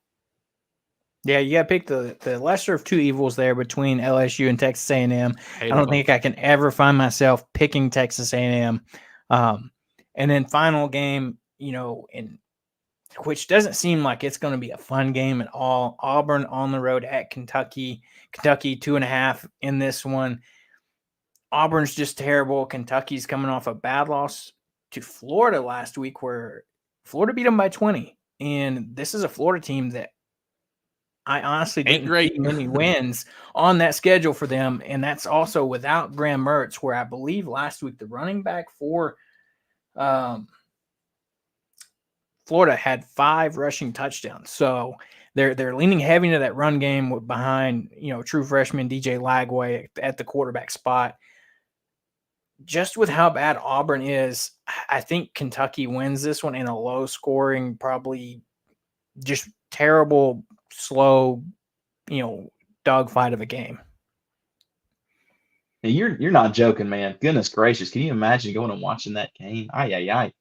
Yeah, you got to pick the lesser of two evils there between LSU and Texas A&M. I don't think I can ever find myself picking Texas A&M. And then final game, which doesn't seem like it's going to be a fun game at all. Auburn on the road at Kentucky. Kentucky 2.5 in this one. Auburn's just terrible. Kentucky's coming off a bad loss to Florida last week where Florida beat them by 20. And this is a Florida team that I honestly didn't see many wins on that schedule for them. And that's also without Graham Mertz, where I believe last week the running back for Florida had 5 rushing touchdowns. So they're leaning heavy into that run game behind, true freshman DJ Lagway at the quarterback spot. Just with how bad Auburn is, I think Kentucky wins this one in a low scoring, probably just terrible, slow, dogfight of a game. You're not joking, man. Goodness gracious. Can you imagine going and watching that game? In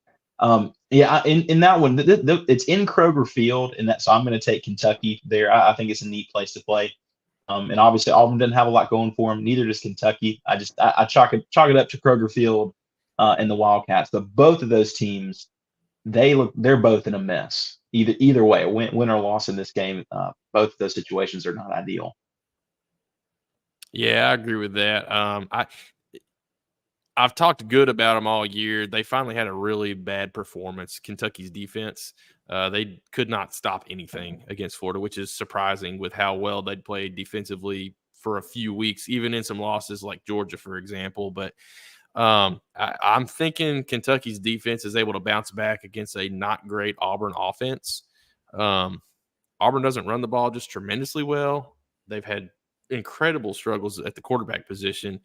that one, it's in Kroger Field, and so I'm going to take Kentucky there. I think it's a neat place to play. And obviously Auburn doesn't have a lot going for them. Neither does Kentucky. I chalk it up to Kroger Field and the Wildcats. But both of those teams, they're both in a mess. Either way, win or loss in this game, both of those situations are not ideal. Yeah, I agree with that. I've talked good about them all year. They finally had a really bad performance. Kentucky's defense, they could not stop anything against Florida, which is surprising with how well they'd played defensively for a few weeks, even in some losses like Georgia, for example. But I'm thinking Kentucky's defense is able to bounce back against a not great Auburn offense. Auburn doesn't run the ball just tremendously well. They've had incredible struggles at the quarterback position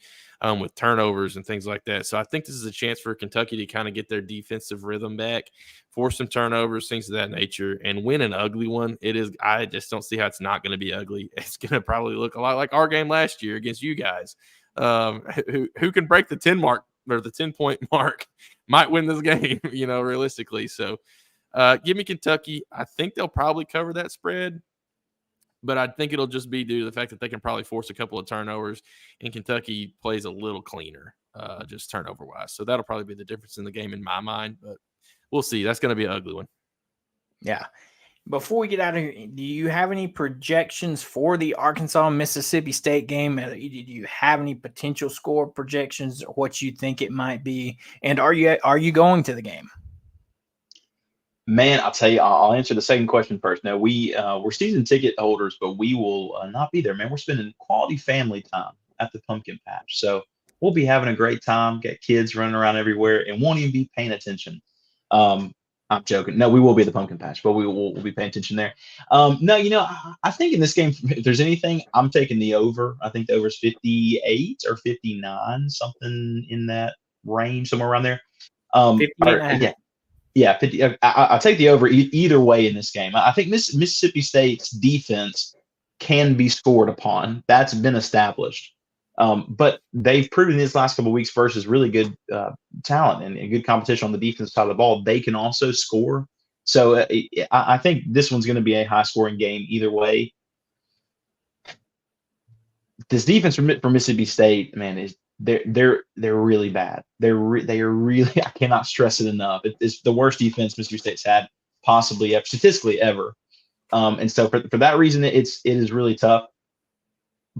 with turnovers and things like that. So I think this is a chance for Kentucky to kind of get their defensive rhythm back, force some turnovers, things of that nature, and win an ugly one. I just don't see how it's not going to be ugly. It's going to probably look a lot like our game last year against you guys. Who can break the 10 mark or the 10-point mark might win this game, realistically. So give me Kentucky. I think they'll probably cover that spread, but I think it'll just be due to the fact that they can probably force a couple of turnovers, and Kentucky plays a little cleaner, just turnover-wise. So that'll probably be the difference in the game in my mind. But we'll see. That's going to be an ugly one. Yeah. Before we get out of here, do you have any projections for the Arkansas-Mississippi State game? Do you have any potential score projections, or what you think it might be? And are you going to the game? Man, I'll tell you, I'll answer the second question first. Now, we're season ticket holders, but we will not be there, man. We're spending quality family time at the pumpkin patch. So we'll be having a great time, get kids running around everywhere, and won't even be paying attention. I'm joking. No, we will be at the pumpkin patch, but we'll be paying attention there. No, I think in this game, if there's anything, I'm taking the over. I think the over is 58 or 59, something in that range, somewhere around there. 59. Yeah, 50. I'll take the over either way in this game. I think Mississippi State's defense can be scored upon. That's been established. But they've proven these last couple of weeks versus really good talent and good competition on the defensive side of the ball, they can also score. So I think this one's going to be a high-scoring game either way. This defense from Mississippi State, man, is they're really bad. They are really. I cannot stress it enough. It's the worst defense Mississippi State's had possibly ever, statistically ever. And so for that reason, it is really tough.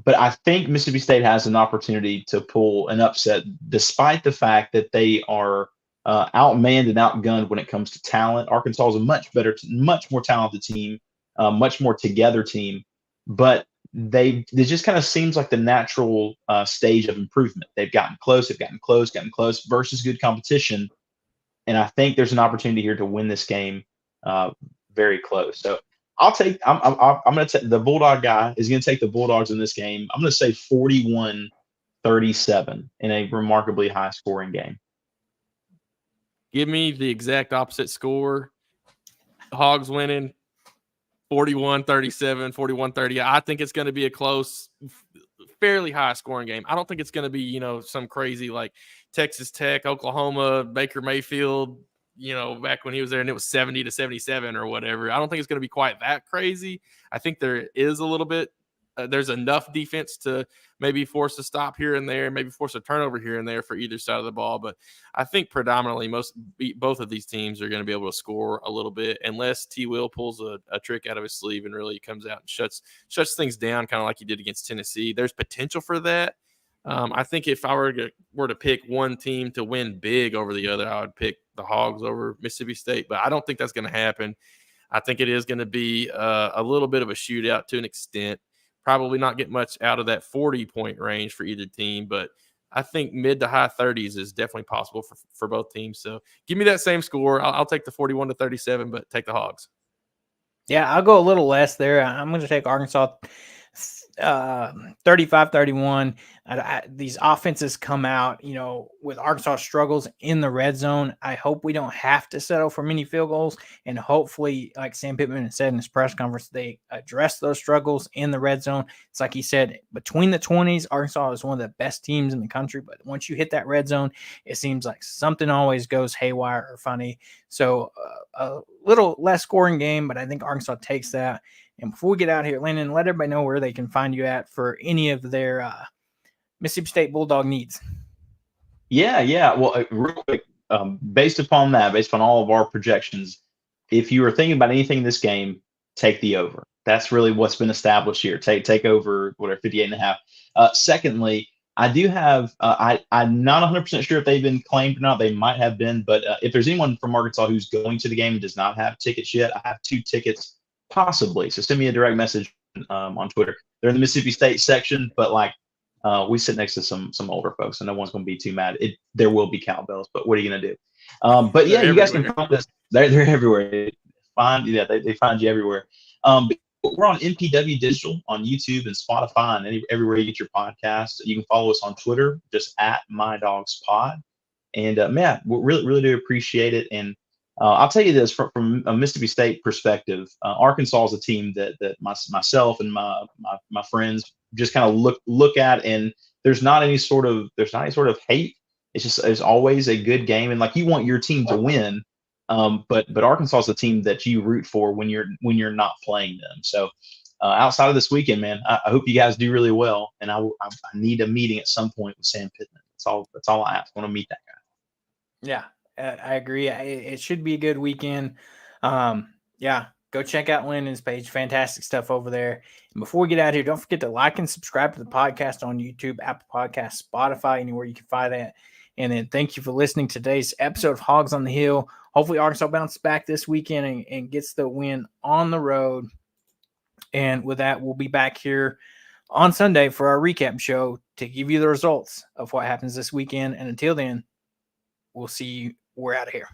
But I think Mississippi State has an opportunity to pull an upset, despite the fact that they are outmanned and outgunned when it comes to talent. Arkansas is a much more talented team, much more together team. But it just kind of seems like the natural stage of improvement. They've gotten close versus good competition. And I think there's an opportunity here to win this game very close. So I'm going to take the Bulldog guy is going to take the Bulldogs in this game. I'm going to say 41-37 in a remarkably high scoring game. Give me the exact opposite score. Hogs winning 41-37, 41-30. I think it's going to be a close, fairly high scoring game. I don't think it's going to be, some crazy like Texas Tech, Oklahoma, Baker Mayfield, back when he was there and it was 70-77 or whatever. I don't think it's going to be quite that crazy. I think there is a little bit. There's enough defense to maybe force a stop here and there, maybe force a turnover here and there for either side of the ball. But I think predominantly both of these teams are going to be able to score a little bit unless T. Will pulls a trick out of his sleeve and really comes out and shuts things down, kind of like he did against Tennessee. There's potential for that. I think if I were to pick one team to win big over the other, I would pick the Hogs over Mississippi State. But I don't think that's going to happen. I think it is going to be a little bit of a shootout to an extent. Probably not get much out of that 40-point range for either team, but I think mid to high 30s is definitely possible for both teams. So give me that same score. I'll take the 41-37, but take the Hogs. Yeah, I'll go a little less there. I'm going to take Arkansas 35-31. These offenses come out, with Arkansas struggles in the red zone. I hope we don't have to settle for many field goals, and hopefully, like Sam Pittman said in his press conference, they address those struggles in the red zone. It's like he said, between the 20s, Arkansas is one of the best teams in the country, but once you hit that red zone, it seems like something always goes haywire or funny. So a little less scoring game, but I think Arkansas takes that. And before we get out here, Landon, let everybody know where they can find you at for any of their Mississippi State Bulldog needs. Yeah. Well, real quick, based upon all of our projections, if you were thinking about anything in this game, take the over. That's really what's been established here. Take over, 58.5. Secondly, I do have, I'm not 100% sure if they've been claimed or not. They might have been, but if there's anyone from Arkansas who's going to the game and does not have tickets yet, I have 2 tickets. Possibly. So send me a direct message on Twitter. They're in the Mississippi State section, but we sit next to some older folks, and no one's going to be too mad. There will be cowbells, but what are you going to do? But yeah, you guys can find us. They're everywhere. They find you everywhere. We're on MPW Digital on YouTube and Spotify and everywhere you get your podcast. You can follow us on Twitter, just at MyDogsPod. And man, we really do appreciate it. And I'll tell you this from a Mississippi State perspective, Arkansas is a team that myself and my friends just kind of look at, and there's not any sort of hate. It's always a good game, and you want your team to win, but Arkansas is a team that you root for when you're not playing them. So outside of this weekend, man, I hope you guys do really well, and I need a meeting at some point with Sam Pittman. That's all I ask. I want to meet that guy. Yeah. I agree. It should be a good weekend. Yeah, go check out Lyndon's page. Fantastic stuff over there. And before we get out of here, don't forget to like and subscribe to the podcast on YouTube, Apple Podcasts, Spotify, anywhere you can find that. And then thank you for listening to today's episode of Hogs on the Hill. Hopefully Arkansas bounces back this weekend and gets the win on the road. And with that, we'll be back here on Sunday for our recap show to give you the results of what happens this weekend. And until then, we'll see you. We're out of here.